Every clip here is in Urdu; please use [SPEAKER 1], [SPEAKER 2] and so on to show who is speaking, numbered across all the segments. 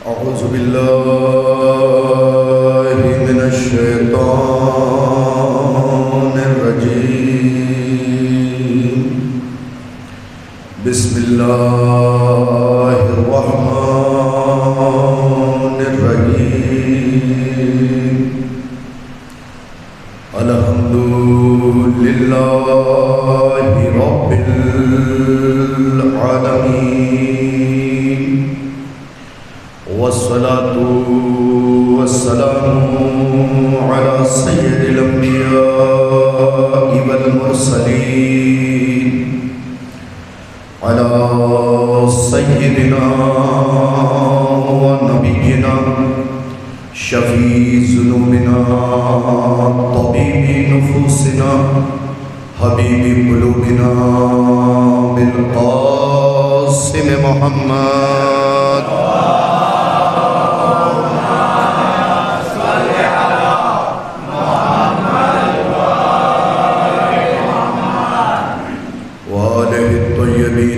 [SPEAKER 1] اعوذ باللہ من الشیطان الرجیم بسم اللہ الرحمن الرحیم الحمد للہ رب العالمین والصلاة والسلام على سيد الأنبياء والمرسلين على سيدنا ونبينا شفيع ذنوبنا طبيب نفوسنا حبيب قلوبنا بالقاسم محمد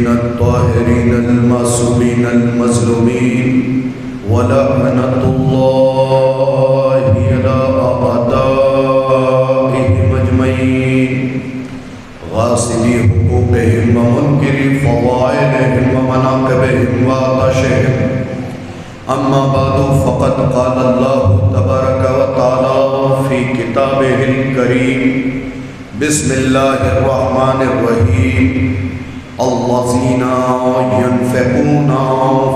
[SPEAKER 1] الطاهرين المعصومين المظلومين ولعنة الله على أعدائهم أجمعين غاصبي حقوقهم ومنكري فضائلهم ومناقبهم وعطشهم أما بعد فقد قال الله تبارك وتعالى في كتابه الكريم بسم الله الرحمن الرحيم الذين ينفقون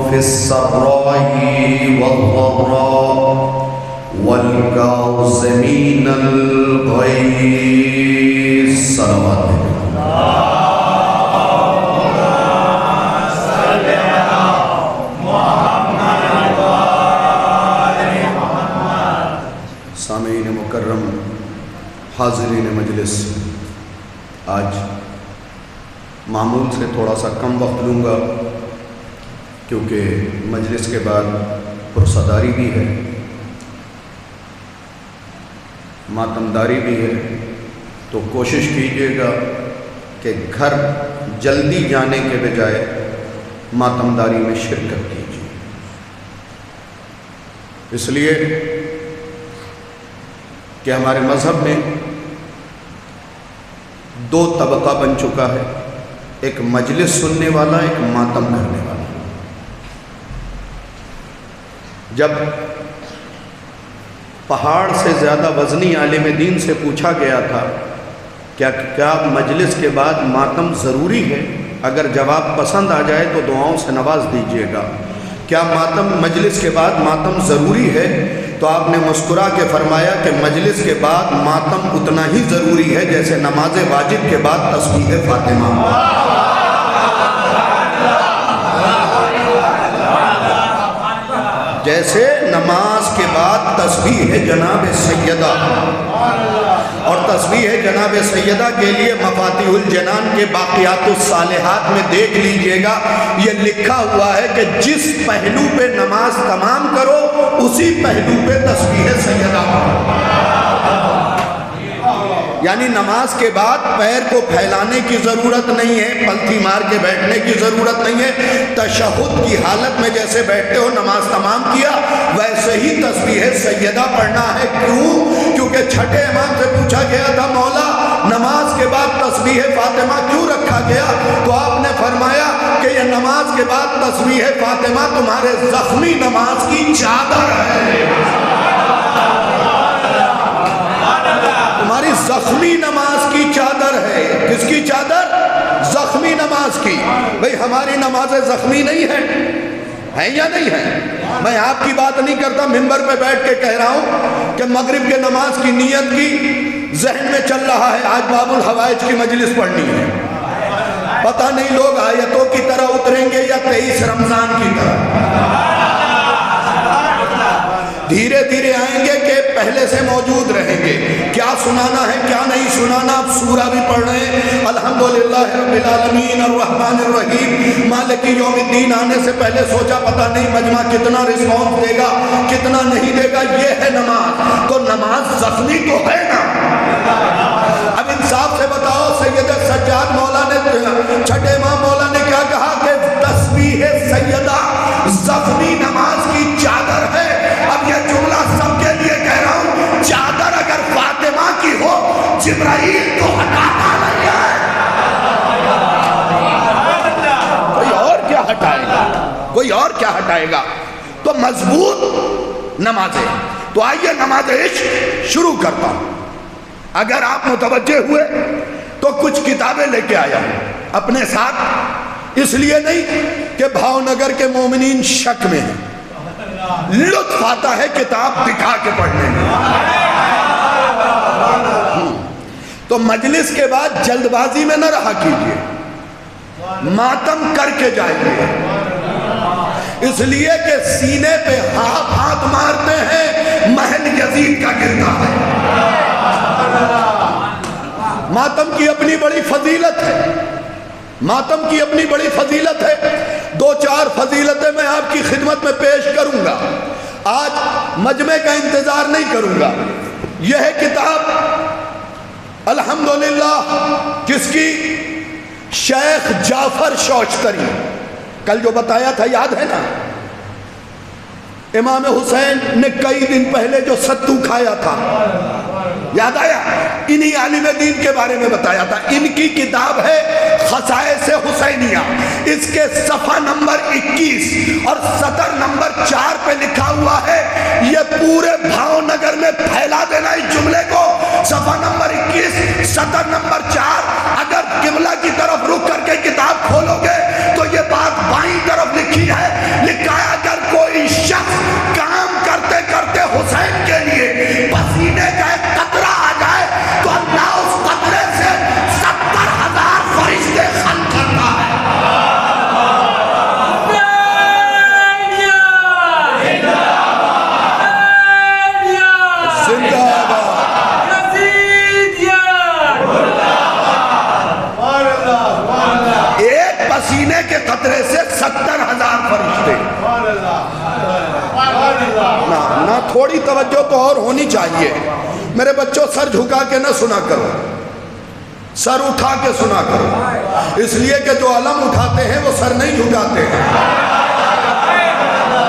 [SPEAKER 1] في السراء والضراء والكاظمين الغيظ صلوات سامعین مکرم، حاضرین مجلس، آج معمول سے تھوڑا سا کم وقت لوں گا کیونکہ مجلس کے بعد پرسداری بھی ہے، ماتمداری بھی ہے، تو کوشش کیجیے گا کہ گھر جلدی جانے کے بجائے ماتمداری میں شرکت کیجیے، اس لیے کہ ہمارے مذہب میں دو طبقہ بن چکا ہے، ایک مجلس سننے والا، ایک ماتم کرنے والا۔ جب پہاڑ سے زیادہ وزنی عالم دین سے پوچھا گیا تھا کیا مجلس کے بعد ماتم ضروری ہے؟ اگر جواب پسند آ جائے تو دعاؤں سے نواز دیجیے گا۔ کیا مجلس کے بعد ماتم ضروری ہے؟ تو آپ نے مسکرا کے فرمایا کہ مجلس کے بعد ماتم اتنا ہی ضروری ہے جیسے نماز واجب کے بعد تسبیح فاطمہ۔ جیسے نماز کے بعد تسبیح جناب سیدہ، اور تسبیح جناب سیدہ کے لیے مفاتیح الجنان کے باقیات الصالحات میں دیکھ لیجئے گا، یہ لکھا ہوا ہے کہ جس پہلو پہ نماز تمام کرو اسی پہلو پہ تسبیح سیدہ کرو۔ یعنی نماز کے بعد پیر کو پھیلانے کی ضرورت نہیں ہے، پلتھی مار کے بیٹھنے کی ضرورت نہیں ہے، تشہد کی حالت میں جیسے بیٹھتے ہو نماز تمام کیا ویسے ہی تسبیح سیدہ پڑھنا ہے۔ کیوں؟ کیونکہ چھٹے امام سے پوچھا گیا تھا مولا نماز کے بعد تسبیح فاطمہ کیوں رکھا گیا؟ تو آپ نے فرمایا کہ یہ نماز کے بعد تسبیح فاطمہ تمہارے زخمی نماز کی چادر ہے، تمہاری زخمی نماز کی چادر ہے۔ کس کی چادر؟ زخمی نماز کی۔ بھئی ہماری نمازیں زخمی نہیں ہیں یا نہیں ہیں؟ میں آپ کی بات نہیں کرتا، منبر پہ بیٹھ کے کہہ رہا ہوں کہ مغرب کے نماز کی نیت کی ذہن میں چل رہا ہے آج باب الحوائج کی مجلس پڑھنی ہے، پتہ نہیں لوگ آیتوں کی طرح اتریں گے یا 23 رمضان کی طرح۔ دھیرے دھیرے آئیں گے کہ پہلے سے موجود رہیں گے. کیا سنانا ہے کیا نہیں سنانا. اب سورہ بھی پڑھ رہے ہیں. الحمدللہ رب العالمین الرحمن الرحیم مالک یوم الدین آنے سے پہلے سوچا پتہ نہیں مجمع کتنا رسپانس دے گا کتنا نہیں دے گا. یہ ہے نماز. تو نماز زخمی تو ہے نا. اب انصاف سے بتاؤ سید سجاد مولا نے چھٹے امام مولا نے کیا کہا کہ تسبیح سیدہ زخمی نماز کی چادر ہے. اب یہ جملہ سب کے لیے کہہ رہا ہوں. چادر اگر فاطمہ کی ہو جبرائیل تو ہٹاتا نہیں ہے. کوئی اور کیا ہٹائے گا کوئی اور کیا ہٹائے گا. تو مضبوط نمازیں. تو آئیے نماز عشق شروع کرتا ہوں. اگر آپ متوجہ ہوئے تو کچھ کتابیں لے کے آیا ہوں اپنے ساتھ. اس لیے نہیں کہ بھاؤ نگر کے مومنین شک میں ہیں. لطف آتا ہے کتاب دکھا کے پڑھنے میں. تو مجلس کے بعد جلد بازی میں نہ رہا کیجئے. ماتم کر کے جائیے. اس لیے کہ سینے پہ ہاتھ مارتے ہیں محل یزید کا گرتا ہے. ماتم کی اپنی بڑی فضیلت ہے. ماتم کی اپنی بڑی فضیلت ہے. دو چار فضیلتیں میں آپ کی خدمت میں پیش کروں گا. آج مجمع کا انتظار نہیں کروں گا. یہ ہے کتاب الحمدللہ کس کی. شیخ جعفر شوشتری. کل جو بتایا تھا یاد ہے نا. امام حسین نے کئی دن پہلے جو ستو کھایا تھا یاد آیا. انہی عالم دین کے بارے میں بتایا تھا. ان کی کتاب ہے خصائص حسینیہ. اس کے صفحہ نمبر 21 اور سطر نمبر 4 پہ لکھا ہوا ہے. یہ پورے بھاؤ نگر میں پھیلا دینا اس جملے کو. صفحہ نمبر 21 سطر نمبر 4. اگر قبلہ کی طرف رک کر کے کتاب کھولو گے تو یہ بات بائیں طرف لکھی ہے. لکھا ہے اگر کوئی شخص کام کرتے کرتے حسین کے لیے پسینے کا ایک قطرہ آ جائے تو اللہ اس قطرے سے 70,000 فرشتے خلق کرتا ہے. ایک پسینے کے قطرے سے 70,000 فرشتے. نہ تھوڑی توجہ تو اور ہونی چاہیے. میرے بچوں سر جھکا کے نہ سنا کرو. سر اٹھا کے سنا کرو. اس لیے کہ جو علم اٹھاتے ہیں وہ سر نہیں جھکاتے ہیں.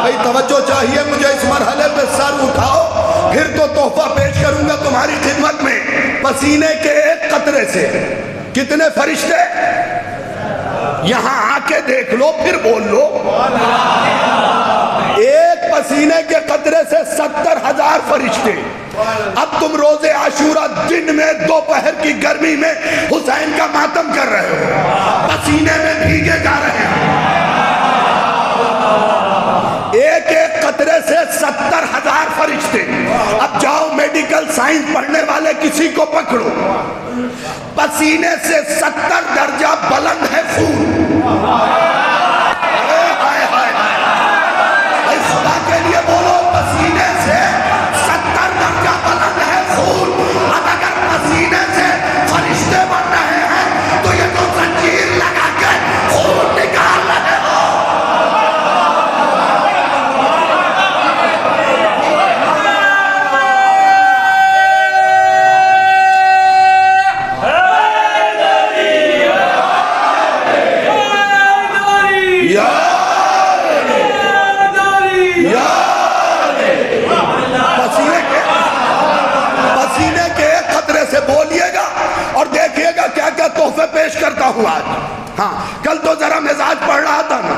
[SPEAKER 1] بھئی توجہ چاہیے مجھے اس مرحلے پہ. سر اٹھاؤ پھر تو تحفہ پیش کروں گا تمہاری خدمت میں. پسینے کے ایک قطرے سے کتنے فرشتے. یہاں آ کے دیکھ لو پھر بول لو. ایک پسینے کے قطرے سے 70,000 فرشتے. اب تم روز عاشورہ دن میں دوپہر کی گرمی میں حسین کا ماتم کر رہے ہو. پسینے میں بھیگے جا رہے ہو. ایک ایک قطرے سے 70,000 فرشتے. اب جاؤ میڈیکل سائنس پڑھنے والے کسی کو پکڑو. پسینے سے 70 درجہ بلند ہے خون. خدا کے لیے بولو پسینے سے 70 درجہ بلند ہے خون. اب اگر پسینے سے فرشتے بن رہے ہیں تو یہ تو زنجیر لگا کے خون نکال رہے ہو. پسینے کے ایک قطرے سے بولیے گا اور دیکھیے گا کیا کیا تحفے پیش کرتا ہوں آج. ہاں کل تو ذرا مزاج پڑھ رہا تھا نا.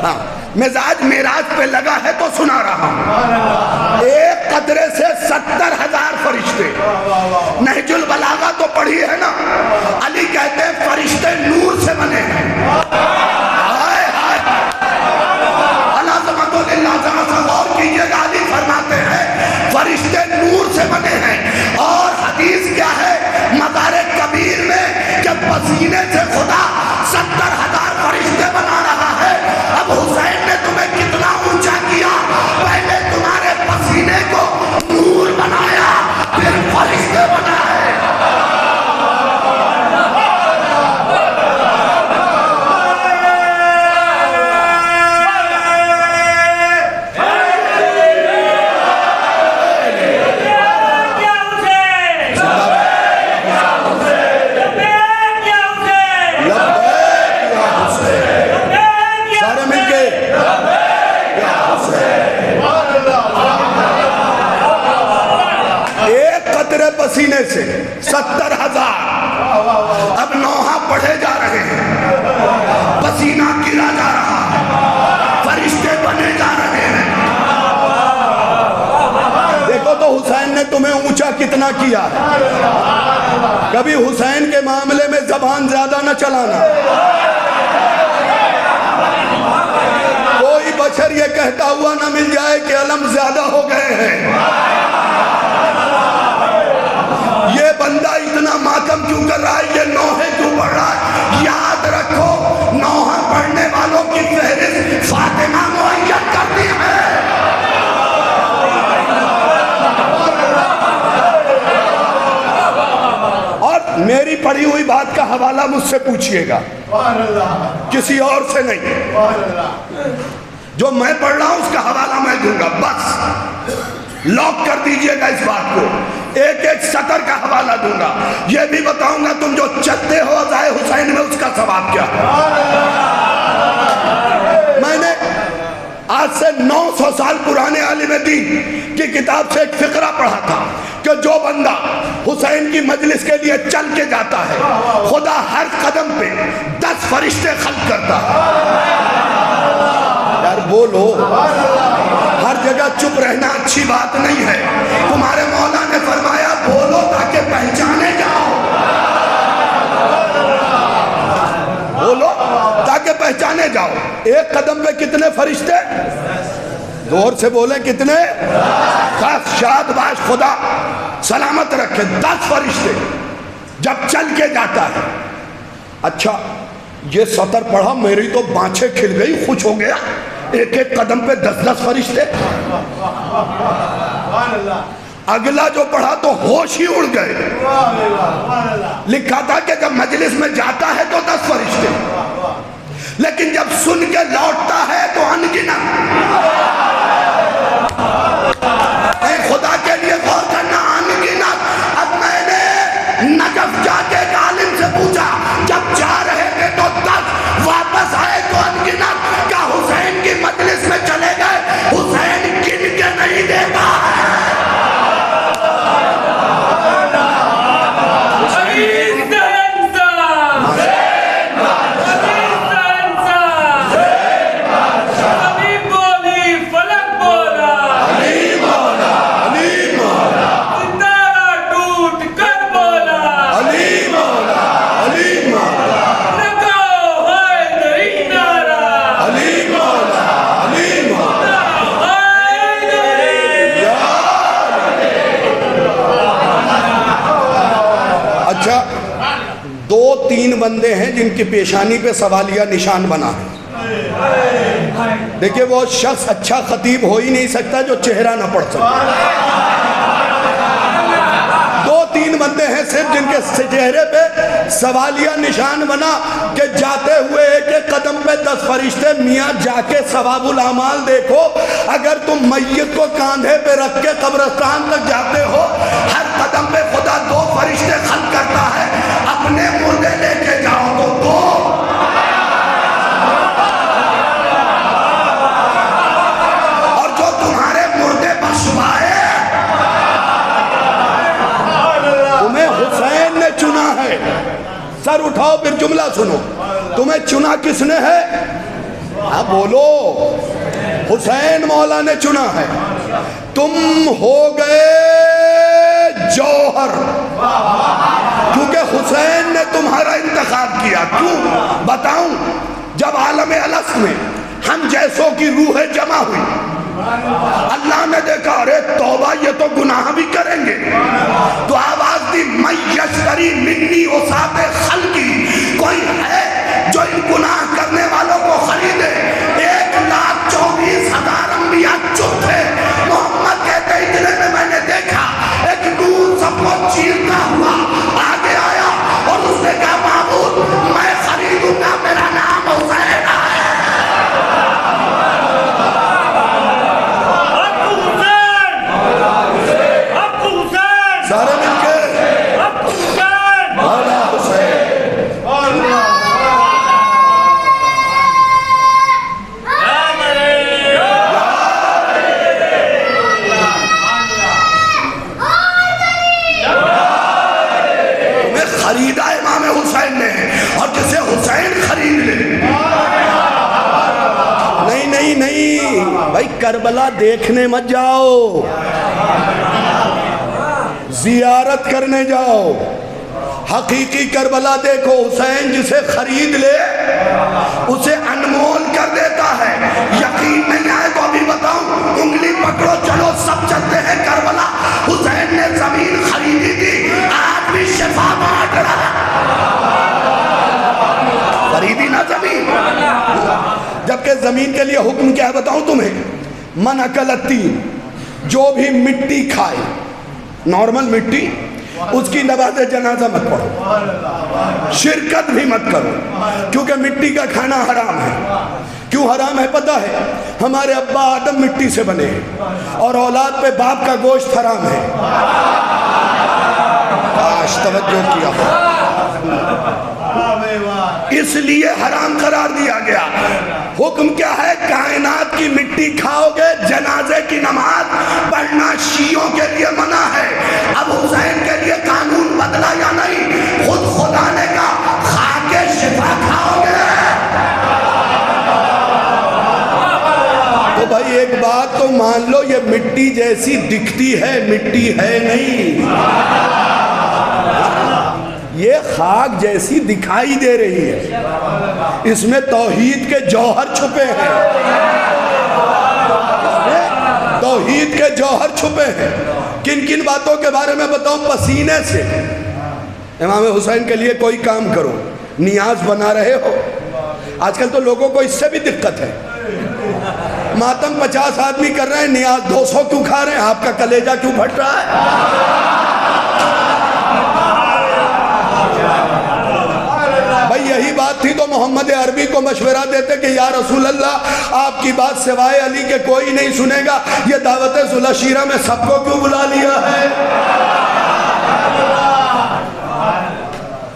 [SPEAKER 1] ہاں مزاج معراج پہ لگا ہے تو سنا رہا ہوں. ایک قطرے سے 70,000 فرشتے. نہج البلاغہ تو پڑھی ہے نا. علی کہتے ہیں فرشتے نور سے بنے ہیں. غور کیجئے گا علی فرماتے ہیں فرشتے نور سے بنے ہیں. اور حدیث کیا ہے مزار کبیر میں کہ پسینے سے خدا 70,000 فرشتے بنا رہا ہے. اب حسین نے تمہیں کتنا اونچا کیا یا حسین. ایک قطرے پسینے سے 70,000 اب نوحہ پڑھے جا رہے ہیں، پسینہ گرا جا رہا ہے، فرشتے بنے جا رہے ہیں. دیکھو تو حسین نے تمہیں اونچا کتنا کیا ہے. کبھی حسین کے معاملے میں زبان زیادہ نہ چلانا. کوئی بشر یہ کہتا ہوا نہ مل جائے کہ علم زیادہ ہو گئے ہیں. یہ بندہ اتنا ماتم کیوں کر رہا ہے، یہ نوحے کیوں پڑھ رہا ہے. یاد رکھو نوحہ پڑھنے والوں کی فہرست فاطمہ معین کرتی ہے. اور میری پڑھی ہوئی بات کا حوالہ مجھ سے پوچھئے گا، کسی اور سے نہیں. جو میں پڑھ رہا ہوں اس کا حوالہ میں دوں گا. بس لاک کر دیجئے گا اس بات کو. ایک ایک سطر کا حوالہ دوں گا. یہ بھی بتاؤں گا تم جو چلتے ہو عزائے حسین میں اس کا ثواب کیا ہے. میں نے آج سے 900 سال پرانے عالم دین کی کتاب سے ایک فقرہ پڑھا تھا کہ جو بندہ حسین کی مجلس کے لیے چل کے جاتا ہے خدا ہر قدم پہ 10 فرشتے خلق کرتا ہے. یار بولو، ہر جگہ چپ رہنا اچھی بات نہیں ہے. تمہارے مولا نے فرمایا بولو تاکہ پہچانے جاؤ. بولو تاکہ پہچانے جاؤ. ایک قدم پہ کتنے فرشتے؟ زور سے بولیں کتنے؟ شاد باش خدا سلامت رکھے. 10 فرشتے جب چل کے جاتا ہے. اچھا یہ سطر پڑھا میری تو بانچیں کھل گئی، خوش ہو گیا. ایک ایک قدم پہ 10 فرشتے. اگلا جو پڑھا تو ہوش ہی اڑ گئے. لکھا تھا کہ جب مجلس میں جاتا ہے تو 10 فرشتے، لیکن جب سن کے لوٹتا ہے تو انگنت. خدا کے لیے غور کرنا، انگنت. اب میں نے نجف جا کے ایک عالم سے پوچھا، جب جا رہے تھے تو 10، واپس آئے تو انگنت. کیا حسین کی مجلس میں چلے گئے؟ حسین گن کے نہیں دیتا ہے. بندے ہیں جن کی پیشانی پہ سوالیہ نشان بنا ہے. دیکھیں وہ شخص اچھا خطیب ہو ہی نہیں سکتا جو چہرہ نہ پڑھ سکتا. 2-3 بندے ہیں صرف جن کے چہرے پہ سوالیہ نشان بنا کہ جاتے ہوئے ایک ایک قدم پہ 10 فرشتے. میاں جا کے ثواب الاعمال دیکھو. اگر تم میت کو کاندھے پہ رکھ کے قبرستان تک جاتے ہو، ہر قدم پہ خدا 2 فرشتے خلق کرتا ہے. اپنے مردے لے کے جاؤ تو 2. اور جو تمہارے مردے بشوائے، تمہیں حسین نے چنا ہے. سر اٹھاؤ پھر جملہ سنو. تمہیں چنا کس نے ہے؟ آپ بولو. حسین مولا نے چنا ہے. تم ہو گئے جوہر، کیونکہ حسین نے تمہارا انتخاب کیا. کیوں بتاؤں؟ جب عالم الست میں ہم جیسوں کی روح جمع ہوئی، اللہ نے دیکھا ارے توبہ یہ تو گناہ بھی کریں گے، تو آواز دی من یشتری منی اصحاب خلقی. کوئی ہے جو ان گناہ کرنے والوں کو خریدے؟ 1,24,000 انبیاء چپ تھے. محمد کہتے اتنے میں میں نے دیکھا ایک نور سب کو چیرتا ہوا آگے آیا اور اس نے کہا معبود میں خریدوں گا، میرا نام حسین ہے. سارے مل کے مولا حسین. نہیں بھائی، کربلا دیکھنے مت جاؤ، زیارت کرنے جاؤ۔ حقیقی کربلا دیکھو، حسین جسے خرید لے اسے انمول کر دیتا ہے۔ یقین نہیں آئے تو ابھی بتاؤں، انگلی پکڑو چلو سب چلتے ہیں کربلا۔ حسین نے زمین خریدی تھی، آج بھی شفا بانٹ رہا ہے۔ خریدی نا زمین، جبکہ زمین کے لیے حکم کیا ہے بتاؤں تمہیں؟ من اکل الطین، جو بھی مٹی کھائے، نارمل مٹی، اس کی نماز جنازہ مت پڑھو، شرکت بھی مت کرو، کیونکہ مٹی کا کھانا حرام ہے۔ کیوں حرام ہے پتہ ہے؟ ہمارے ابا آدم مٹی سے بنے ہیں، اور اولاد پہ باپ کا گوشت حرام ہے۔ کاش توجہ کیا ہو، اس لیے حرام قرار دیا گیا۔ حکم کیا ہے؟ کائنات کی مٹی کھاؤ گے، جنازے کی نماز پڑھنا شیعوں کے لیے منع ہے۔ اب حسین کے لیے قانون بدلا یا نہیں؟ خود خدا نے کہا خاک شفا کھاؤ گے۔ تو بھائی ایک بات تو مان لو، یہ مٹی جیسی دکھتی ہے، مٹی ہے نہیں، یہ خاک جیسی دکھائی دے رہی ہے، اس میں توحید کے جوہر چھپے ہیں، توحید کے جوہر چھپے ہیں۔ کن کن باتوں کے بارے میں بتاؤں؟ پسینے سے امام حسین کے لیے کوئی کام کرو، نیاز بنا رہے ہو۔ آج کل تو لوگوں کو اس سے بھی دقت ہے، ماتم 50 آدمی کر رہے ہیں، نیاز 200 کیوں کھا رہے ہیں؟ آپ کا کلیجہ کیوں پھٹ رہا ہے؟ بھائی یہی بات تھی تو محمد عربی کو مشورہ دیتے کہ یا رسول اللہ، آپ کی بات سوائے علی کے کوئی نہیں سنے گا، یہ دعوت ذوالعشیرہ میں سب کو کیوں بلا لیا ہے؟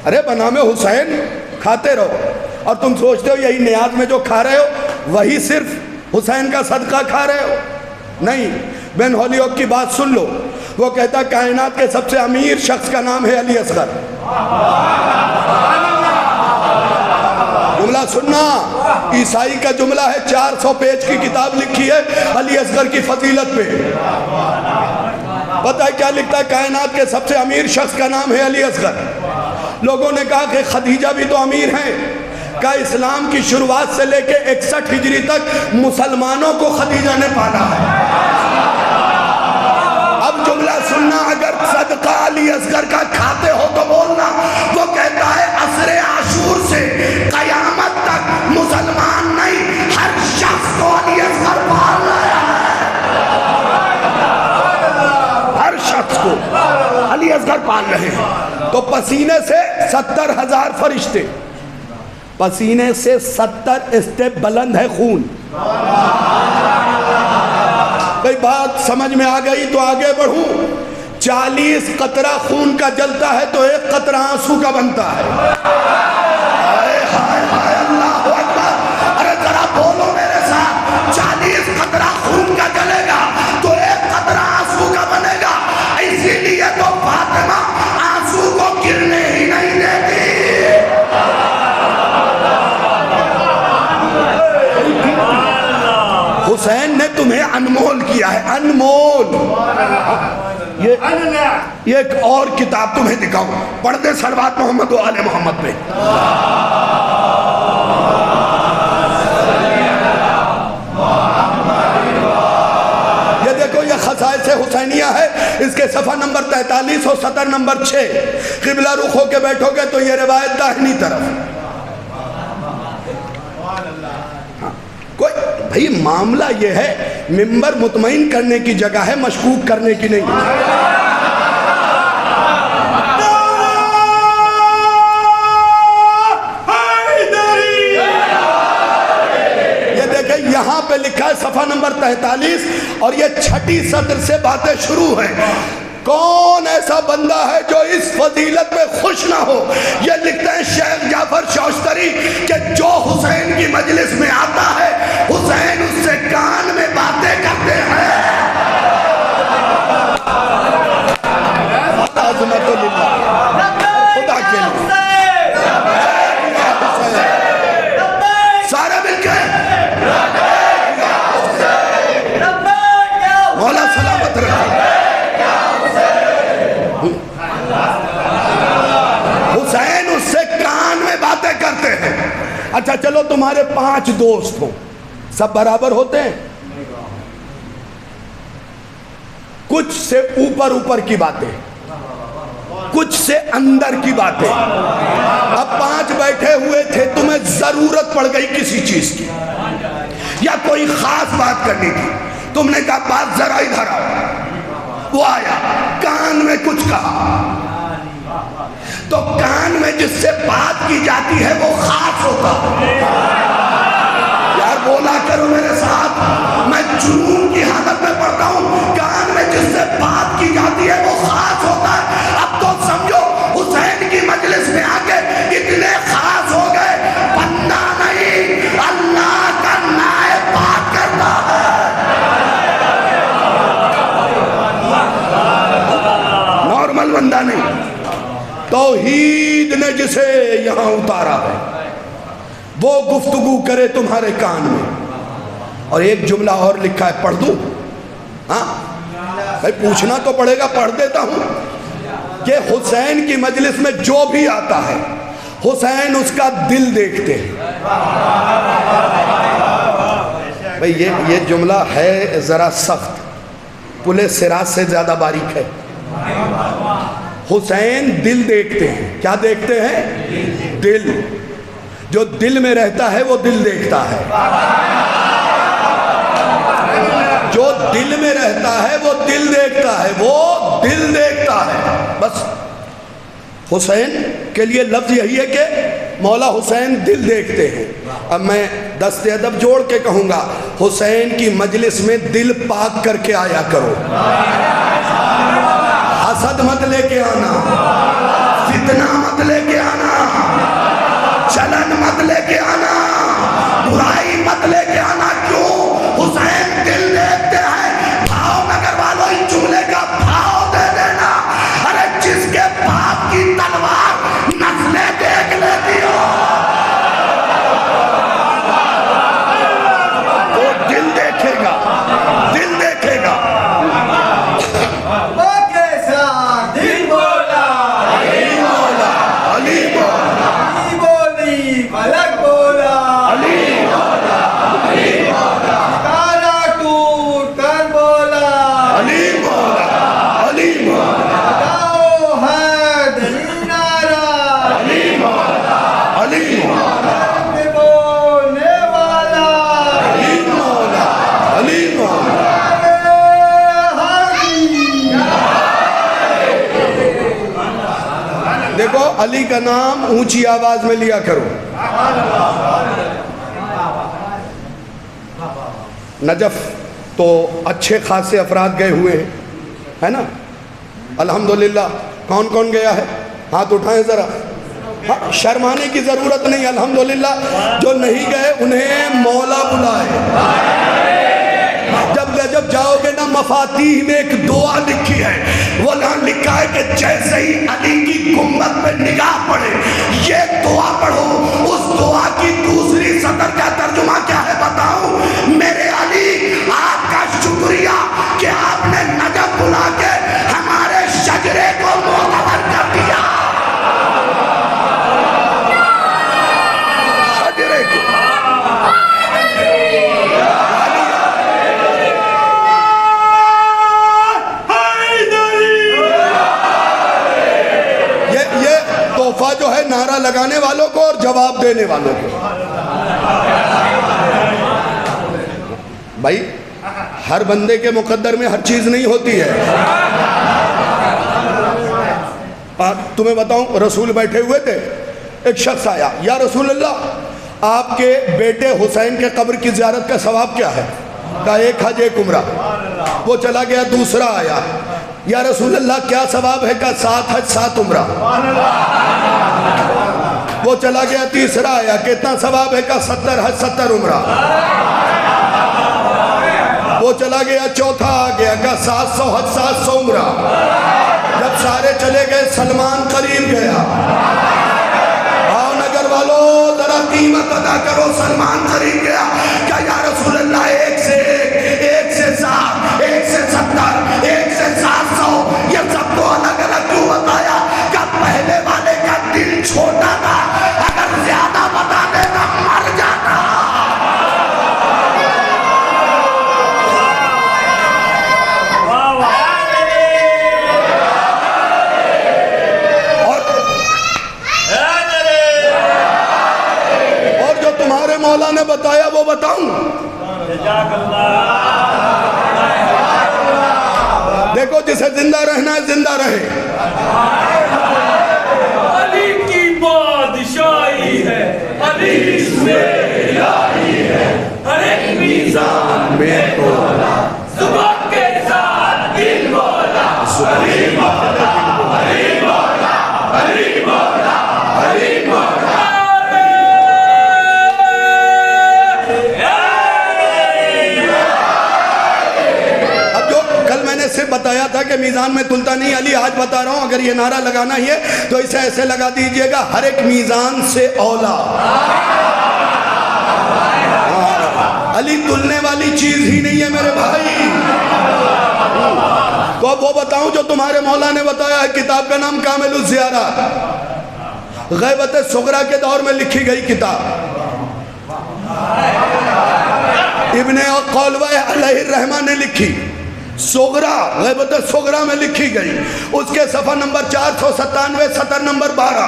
[SPEAKER 1] ارے بنام حسین کھاتے رہو، اور تم سوچتے ہو یہی نیاز میں جو کھا رہے ہو وہی صرف حسین کا صدقہ کھا رہے ہو؟ نہیں، بن ہولیوک کی بات سن لو، وہ کہتا کائنات کے سب سے امیر شخص کا نام ہے علی اصغر۔ جملہ سننا، عیسائی کا جملہ ہے، 400 پیج کی کتاب لکھی ہے علی اصغر کی فضیلت پہ۔ پتہ ہے کیا لکھتا ہے؟ کائنات کے سب سے امیر شخص کا نام ہے علی اصغر۔ لوگوں نے کہا کہ خدیجہ بھی تو امیر ہیں، کہ اسلام کی شروعات سے لے کے 61 ہجری تک مسلمانوں کو خدیجہ نے پالا ہے۔ اب جملہ سننا، اگر صدقہ علی اصغر کا کھاتے ہو تو بولنا۔ وہ کہتا ہے عصر عاشور سے قیامت تک مسلمان نہیں، ہر شخص کو علی اصغر پال رہا ہے، ہر شخص کو علی اصغر پال رہے ہیں۔ تو پسینے سے 70,000 فرشتے، پسینے سے 70 اسٹیپ بلند ہے خون۔ بھئی بات سمجھ میں آ گئی تو آگے بڑھوں۔ 40 قطرہ خون کا جلتا ہے تو 1 قطرہ آنسو کا بنتا ہے۔ اللہ اکبر! ارے ذرا بولو میرے ساتھ، 40 قطرہ خون کا جلے گا تو 1 قطرہ آنسو کا بنے گا۔ اسی لیے تو فاطمہ آنسو کو گرنے ہی نہیں دیتی۔ حسین نے تمہیں انمول کیا ہے، انمول۔ یہ ایک اور کتاب تمہیں دکھاؤں، پڑھ دے صلوات محمد و آل محمد پہ۔ یہ دیکھو، یہ خصائص حسینیہ ہے، اس کے صفحہ نمبر 43 اور سطر نمبر 6۔ قبلہ رخ ہو کے بیٹھو گے تو یہ روایت داہنی طرف۔ بھئی معاملہ یہ ہے، منبر مطمئن کرنے کی جگہ ہے، مشکوک کرنے کی نہیں۔ یہ دیکھیں یہاں پہ لکھا ہے صفحہ نمبر 43 اور یہ 6 سطر سے باتیں شروع ہیں۔ کون ایسا بندہ ہے جو اس فضیلت پہ خوش نہ ہو؟ یہ لکھتے ہیں شیخ جعفر شوشتری کہ جو حسین کی مجلس میں آتا ہے حسین اس سے کان میں باتیں کرتے ہیں۔ عظمت للہ، خدا کے لیے سارے مل کے اچھا چلو تمہارے 5 دوست ہوں، سب برابر ہوتے ہیں؟ کچھ سے اوپر کی باتیں، کچھ سے اندر کی باتیں۔ اب 5 بیٹھے ہوئے تھے، تمہیں ضرورت پڑ گئی کسی چیز کی یا کوئی خاص بات کرنی تھی، تم نے کہا بات ذرا ادھر آؤ، وہ آیا، کان میں کچھ کہا، تو کان میں جس سے بات کی جاتی ہے وہ خاص ہوتا ہے۔ یار بولا کرو میرے ساتھ، میں جنون کی حالت میں پڑھتا ہوں، کان میں جس سے بات کی جاتی ہے وہ خاص ہوتا ہے۔ اب تو سمجھو حسین کی مجلس میں آ کے اتنے خاص ہو گئے، بندہ نہیں اللہ کا نائب بات کرتا ہے، نارمل بندہ نہیں۔ توحید نے جسے یہاں اتارا ہے وہ گفتگو کرے تمہارے کان میں۔ اور ایک جملہ اور لکھا ہے، پڑھ دوں؟ ہاں بھائی پوچھنا تو پڑے گا، پڑھ دیتا ہوں کہ حسین کی مجلس میں جو بھی آتا ہے حسین اس کا دل دیکھتے ہیں۔ بھائی یہ جملہ ہے ذرا سخت، پلے سراج سے زیادہ باریک ہے۔ حسین دل دیکھتے ہیں، کیا دیکھتے ہیں؟ دل۔ جو دل میں رہتا ہے وہ دل دیکھتا ہے، جو دل میں رہتا ہے وہ دل دیکھتا ہے، وہ دل دیکھتا ہے۔ بس حسین کے لیے لفظ یہی ہے کہ مولا حسین دل دیکھتے ہیں۔ اب میں دست ادب جوڑ کے کہوں گا، حسین کی مجلس میں دل پاک کر کے آیا کرو، حسد مت لے کے آنا، فتنہ مت لے کے آنا، چلن مت لے کے آنا، برائی مت لے کے آنا۔ کیوں؟ حسین دل دیکھتے ہیں۔ بھاؤ نگر والوں اس جملے کا بھاؤ دے دینا، ارے جس کے باپ کی تلوار نسلیں دیکھ لیتی ہو وہ دل دیکھے گا، دل دیکھے گا۔ دیکھو علی کا نام اونچی آواز میں لیا کرو۔ نجف تو اچھے خاصے افراد گئے ہوئے ہیں، ہے نا؟ الحمدللہ۔ کون کون گیا ہے؟ ہاتھ اٹھائیں ذرا۔ شرمانے کی ضرورت نہیں، الحمدللہ۔ جو نہیں گئے انہیں مولا بلائے۔ جب جاؤ گے نا، مفاتیح میں ایک دعا لکھی ہے، وہ لکھا ہے کہ جیسے ہی علی کی گنبد پہ نگاہ پڑے یہ دعا پڑھو۔ اس دعا کی دوسری سطر کا ترجمہ کیا ہے بتاؤں؟ میرے علی آپ کا شکریہ کہ آپ نے نجف بلا کے ہمارے شجرے کو معتبر کر دیا، شجرے کو۔ تحفہ جو ہے نعرہ لگانے والوں کو اور جواب دینے والوں کو۔ بھائی ہر بندے کے مقدر میں ہر چیز نہیں ہوتی ہے۔ تمہیں بتاؤں، رسول بیٹھے ہوئے تھے، ایک شخص آیا، یا رسول اللہ آپ کے بیٹے حسین کے قبر کی زیارت کا ثواب کیا ہے؟ کہا 1 حج 1 عمرہ۔ وہ چلا گیا، دوسرا آیا، یا رسول اللہ کیا ثواب ہے؟ کہا 7 حج 7 عمرہ۔ وہ چلا گیا، تیسرا آیا، کتنا ثواب ہے؟ کہا 70 حج 70 عمرہ۔ وہ چلا گیا، چوتھا آ گیا، کہا 700 حج 700 عمرہ۔ جب سارے چلے گئے، سلمان قریب گیا۔ نگر والوں ذرا قیمت ادا کرو، سلمان قریب گیا، کہا یا رسول اللہ 1 سے 1، 1 سے 7، 1 سے 70، 1 سے 700، یہ سب کو الگ الگ کیوں بتایا؟ کہ پہلے والے کا دل چھوٹا تھا، اگر زیادہ بتا دیتا نے بتایا وہ بتاؤں؟ دیکھو جسے زندہ رہنا ہے زندہ رہے.
[SPEAKER 2] علی کی بادشاہی ہے، علی میں الہی ہے، ہر ایک میزان میں تولا، زبان کے ساتھ دل بولا، علی مولا، علی مولا، علی مولا، علی مولا.
[SPEAKER 1] سے بتایا تھا کہ میزان میں تلتا نہیں، علی آج بتا رہا ہوں اگر یہ نعرہ لگانا ہی ہے تو اسے ایسے لگا دیجئے گا، ہر ایک میزان سے اولا. علی تلنے والی چیز ہی نہیں ہے میرے بھائی. تو اب وہ بتاؤں جو تمہارے مولا نے بتایا ہے. کتاب کا نام کامل الزیارات، غیبت صغرا کے دور میں لکھی گئی کتاب. ابن قولوہ علیہ الرحمہ نے لکھی. صغرا، غیبت صغرا میں لکھی گئی. اس کے صفحہ نمبر 497، سطر نمبر 12.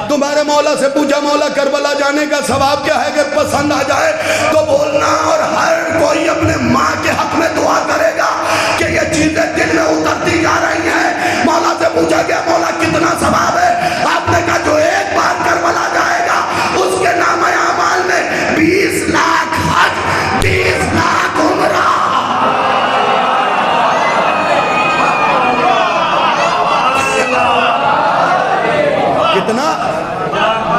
[SPEAKER 1] تمہارے مولا سے پوچھا مولا کربلا جانے کا ثواب کیا ہے؟ اگر پسند آ جائے تو بولنا، اور ہر کوئی اپنے ماں کے حق میں دعا کرے گا کہ یہ چیزیں دل میں اترتی جا رہی ہیں. مولا سے پوچھا گیا مولا کتنا ثواب ہے؟ آپ نے کہا جو ایک بار کربلا جائے گا اس کے نام اعمال میں 20 لاکھ حج، 20 لاکھ عمرہ. کتنا؟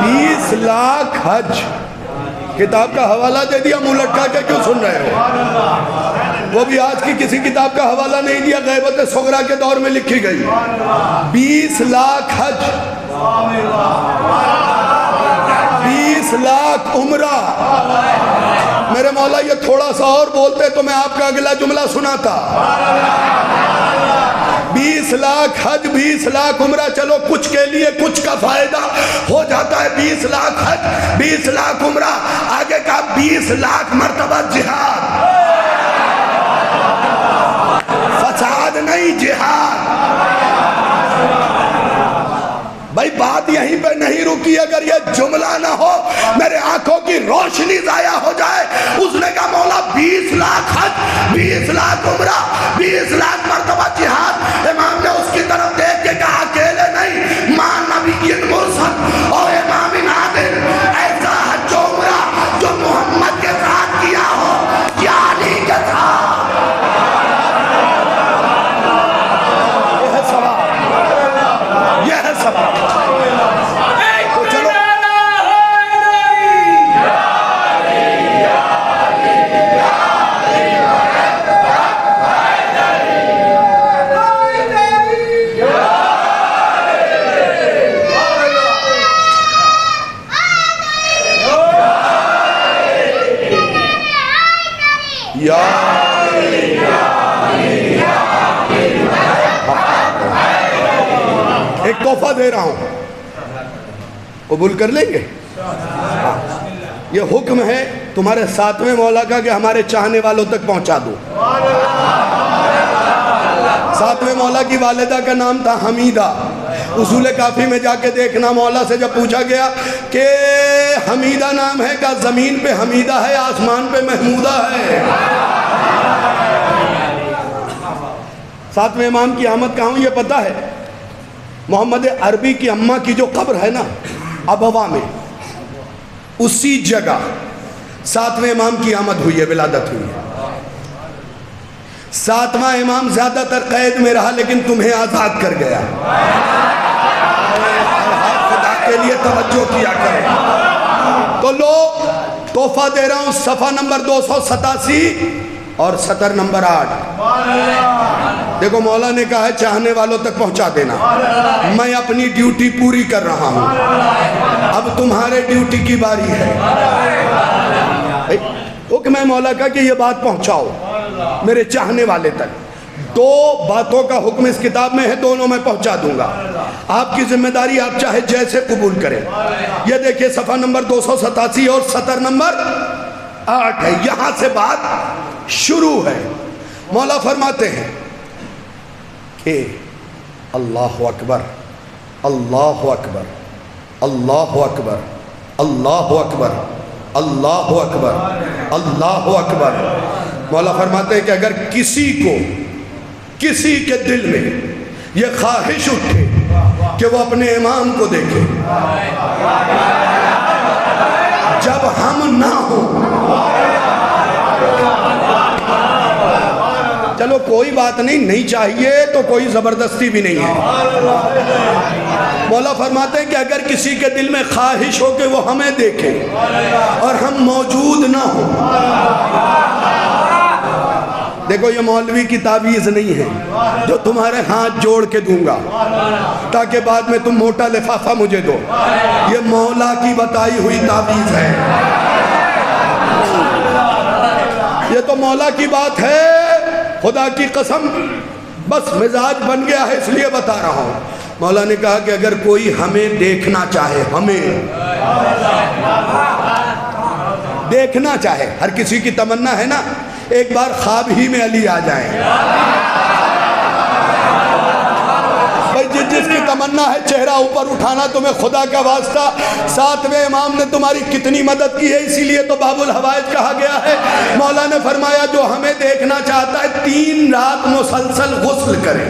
[SPEAKER 1] 20 لاکھ حج. کتاب کا حوالہ دے دیا، منہ لٹکا کے کیوں سن رہے ہو؟ وہ بھی آج کی کسی کتاب کا حوالہ نہیں دیا، غیبت صغرا کے دور میں لکھی گئی. 20 لاکھ حج، 20 لاکھ عمرہ. میرے مولا یہ تھوڑا سا اور بولتے تو میں آپ کا اگلا جملہ سناتا. 20 لاکھ حج، 20 لاکھ عمرہ. چلو کچھ کے لیے کچھ کا فائدہ ہو جاتا ہے. 20 لاکھ حج، 20 لاکھ عمرہ. آگے کا 20 لاکھ مرتبہ جہاد. فساد نہیں، جہاد. بھائی بات یہیں پہ نہیں رکی. اگر یہ جملہ نہ ہو میرے آنکھوں کی روشنی ضائع ہو جائے. اس نے کہا مولا 20 لاکھ حج، 20 لاکھ عمرہ، 20 لاکھ مرتبہ جہاد. امام نے اس کی طرف دیکھ کے کہا اکیلے نہیں، ماں نبی مرسل اور امام عادل، ایسا حج و عمرہ جو محمد کے ساتھ کیا ہو یا علی کے ساتھ. یہ ہے سوال، یہ ہے سوال. ایک تحفہ دے رہا ہوں، قبول کر لیں گے؟ یہ حکم ہے تمہارے 7ویں مولا کا کہ ہمارے چاہنے والوں تک پہنچا دو. 7ویں مولا کی والدہ کا نام تھا حمیدہ. اصول کافی میں جا کے دیکھنا، مولا سے جب پوچھا گیا کہ حمیدہ نام ہے، کہا زمین پہ حمیدہ ہے، آسمان پہ محمودہ ہے. 7ویں امام کی آمد کہاں ہوئی یہ پتہ ہے؟ محمد عربی کی اماں کی جو قبر ہے نا ابوا میں، اسی جگہ 7ویں امام کی آمد ہوئی ہے، ولادت ہوئی ہے. 7واں امام زیادہ تر قید میں رہا لیکن تمہیں آزاد کر گیا. خدا کے لیے توجہ کیا کریں. تو لو تحفہ دے رہا ہوں، صفحہ نمبر 287 اور سطر نمبر 8. دیکھو مولا نے کہا ہے چاہنے والوں تک پہنچا دینا. میں اپنی ڈیوٹی پوری کر رہا ہوں، اب تمہارے ڈیوٹی کی باری ہے. حکم ہے مولا کا کہ یہ بات پہنچاؤ میرے چاہنے والے تک. 2 باتوں کا حکم اس کتاب میں ہے، دونوں میں پہنچا دوں گا. آپ کی ذمہ داری آپ چاہے جیسے قبول کریں. یہ دیکھیں صفحہ نمبر 287 اور سطر نمبر 8 ہے. یہاں سے بات شروع ہے. مولا فرماتے ہیں کہ اللہ اکبر، اللہ اکبر، اللہ اکبر، اللہ اکبر، اللہ اکبر، اللہ اکبر۔ مولا فرماتے ہیں کہ اگر کسی کے دل میں یہ خواہش اٹھے کہ وہ اپنے امام کو دیکھے جب ہم نہ ہوں، چلو کوئی بات نہیں چاہیے تو کوئی زبردستی بھی نہیں ہے۔ مولا فرماتے ہیں کہ اگر کسی کے دل میں خواہش ہو کہ وہ ہمیں دیکھے اور ہم موجود نہ ہوں، دیکھو یہ مولوی کی تعویذ نہیں ہے جو تمہارے ہاتھ جوڑ کے دوں گا تاکہ بعد میں تم موٹا لفافہ مجھے دو، یہ مولا کی بتائی ہوئی تعویذ ہے، یہ تو مولا کی بات ہے۔ خدا کی قسم بس مزاج بن گیا ہے اس لیے بتا رہا ہوں۔ مولا نے کہا کہ اگر کوئی ہمیں دیکھنا چاہے، ہمیں دیکھنا چاہے، ہر کسی کی تمنا ہے نا ایک بار خواب ہی میں علی آ جائیں، بھائی جس کی تمنا ہے چہرہ اوپر اٹھانا تمہیں خدا کا واسطہ، ساتویں امام نے تمہاری کتنی مدد کی ہے، اسی لیے تو باب الحوائج کہا گیا ہے۔ مولا نے فرمایا جو ہمیں دیکھنا چاہتا ہے 3 رات مسلسل غسل کرے،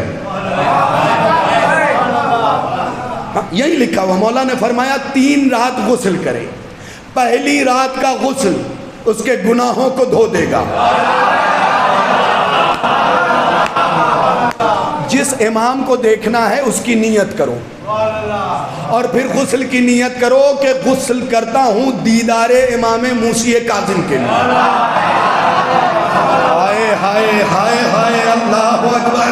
[SPEAKER 1] یہی لکھا ہوا، مولا نے فرمایا 3 رات غسل کرے، پہلی رات کا غسل اس کے گناہوں کو دھو دے گا۔ جس امام کو دیکھنا ہے اس کی نیت کرو اور پھر غسل کی نیت کرو کہ غسل کرتا ہوں دیدار امام موسی کاظم کے لیے۔ ہائے ہائے ہائے ہائے، اللہ اکبر۔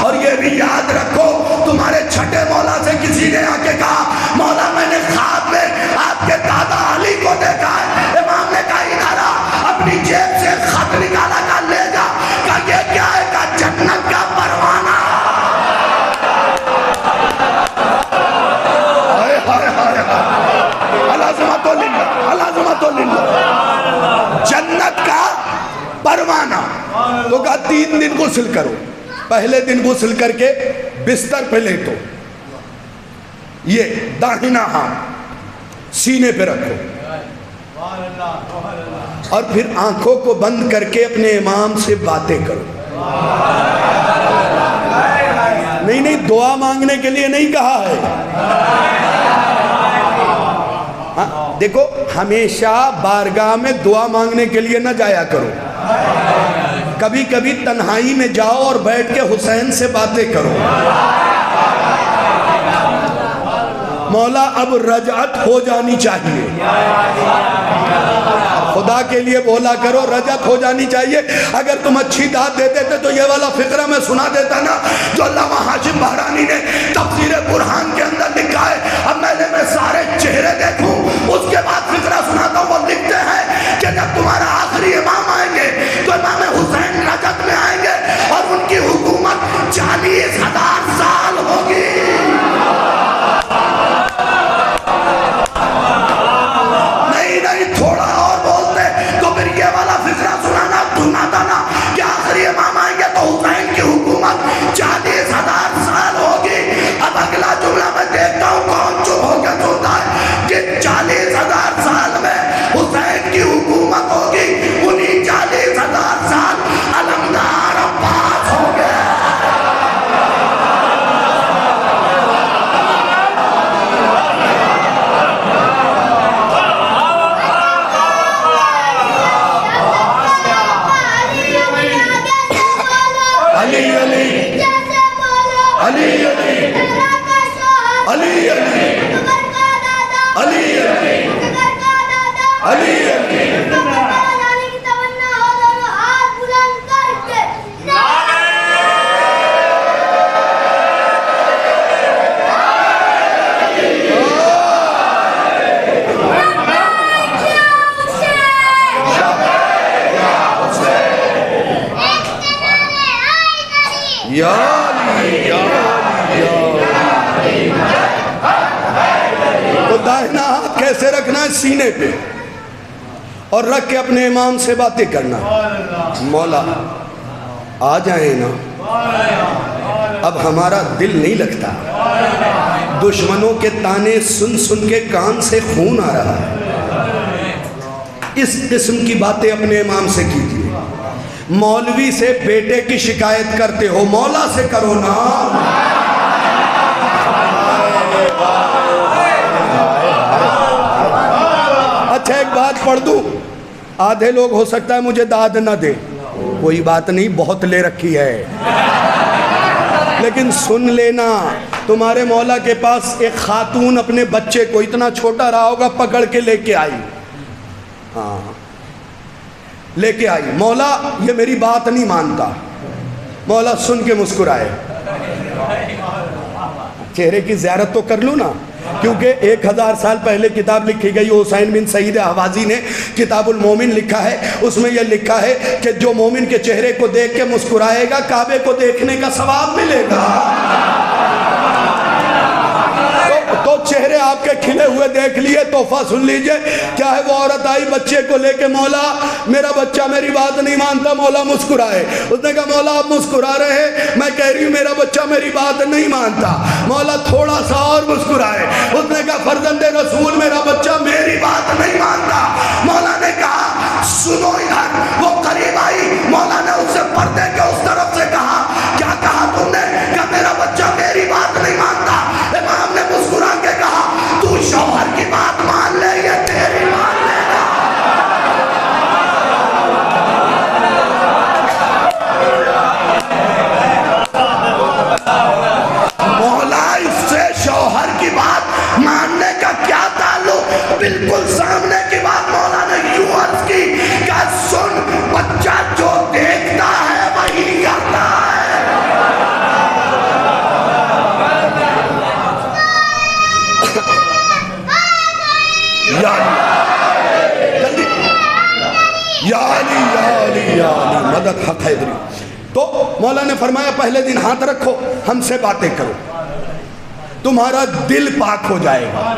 [SPEAKER 1] اور یہ بھی یاد رکھو تمہارے چھٹے مولا سے کسی نے آ کے کہا مولا میں نے خواب میں آپ کے دادا علی کو دیکھا ہے، امام نے کہا ادھر آ، اپنی جیب سے خط نکالا کہا لے جا، کہا یہ کیا ہے، کہا جنت کا پروانہ۔ جنت کا پروانہ۔ تو کہا 3 دن غسل کرو، پہلے دن غسل کر کے بستر پہ لیٹو، یہ داہنا ہاتھ سینے پہ رکھو اور پھر آنکھوں کو بند کر کے اپنے امام سے باتیں کرو۔ نہیں دعا مانگنے کے لیے نہیں کہا ہے، دیکھو ہمیشہ بارگاہ میں دعا مانگنے کے لیے نہ جایا کرو، کبھی کبھی تنہائی میں جاؤ اور بیٹھ کے حسین سے باتیں کرو۔ مولا اب رجعت ہو جانی چاہیے، خدا کے لیے بولا کرو رجعت ہو جانی چاہیے۔ اگر تم اچھی داد دیتے تھے تو یہ والا فقرہ میں سنا دیتا نا جو علامہ ہاشم بہرانی نے تفسیر برہان کے اندر لکھا ہے۔ اب میں سارے چہرے دیکھوں اس کے بعد فقرہ سناتا ہوں۔ وہ لکھتے ہیں کہ جب تمہارا آخری امام آئیں گے تو امام حسین رجعت میں آئیں گے اور ان کی حکومت 40,000 سال ہوگی۔ نہیں تھوڑا اور بولتے تو پھر یہ والا فقرہ سناتا نا کہ آخری امام آئیں گے تو حسین کی حکومت 40,000 سال ہوگی۔ اب اگلا جملہ میں دیکھتا ہوں کون چپ ہو کے سنتا ہے کہ 40,000 سال میں حسین کی حکومت ہوگی، انہی 40,000 سال علمدار عباس ہوں گے۔ تو داہنا ہاتھ کیسے رکھنا ہے؟ سینے پہ، اور رکھ کے اپنے امام سے باتیں کرنا۔ مولا آ جائیں نا، اب ہمارا دل نہیں لگتا، دشمنوں کے تانے سن سن کے کان سے خون آ رہا ہے۔ اس قسم کی باتیں اپنے امام سے کیجیے۔ مولوی سے بیٹے کی شکایت کرتے ہو، مولا سے کرو نا۔ اچھا ایک بات پڑھ دوں، آدھے لوگ ہو سکتا ہے مجھے داد نہ دے، کوئی بات نہیں، بہت لے رکھی ہے، لیکن سن لینا، تمہارے مولا کے پاس ایک خاتون اپنے بچے کو اتنا چھوٹا رہا ہوگا پکڑ کے لے کے آئی، ہاں لے کے آئی، مولا یہ میری بات نہیں مانتا، مولا سن کے مسکرائے، چہرے کی زیارت تو کر لوں نا، کیونکہ 1000 سال پہلے کتاب لکھی گئی، حسین بن سعید احوازی نے کتاب المومن لکھا ہے، اس میں یہ لکھا ہے کہ جو مومن کے چہرے کو دیکھ کے مسکرائے گا کعبے کو دیکھنے کا ثواب ملے گا۔ تو چہرے آپ کے کھلے ہوئے دیکھ لیے، تحفہ سن لیجئے۔ کیا ہے، وہ عورت آئی بچے کو لے کے، مولا میرا بچہ میری بات نہیں مانتا، مولا مسکرائے، اس نے کہا مولا آپ مسکرا رہے ہیں، میں کہہ رہی ہوں میرا بچہ میری بات نہیں مانتا، مولا تھوڑا سا اور مسکرائے، اس نے کہا فرزند رسول میرا بچہ میری بات نہیں مانتا، مولا نے کہا سنو ادھر، وہ قریب آئی، مولا نے اسے پردے کے اس طرف سے کہا کیا کہا تم نے؟ کہ میرا بچہ میری بات نہیں مانتا۔ امام نے مسکرا کے کہا تو شوہر کی بات مان لے یا تیری مان لے گا؟ مولا اس سے شوہر کی بات ماننے کا کیا تعلق؟ بالکل سامنے کی بات مولا نے یوں عرض کی کہ سن، بچہ جو دیکھتا ہے وہی کرتا ہے۔ یا علی مدد حق حیدری۔ تو مولا نے فرمایا پہلے دن ہاتھ رکھو، ہم سے باتیں کرو، تمہارا دل پاک ہو جائے گا۔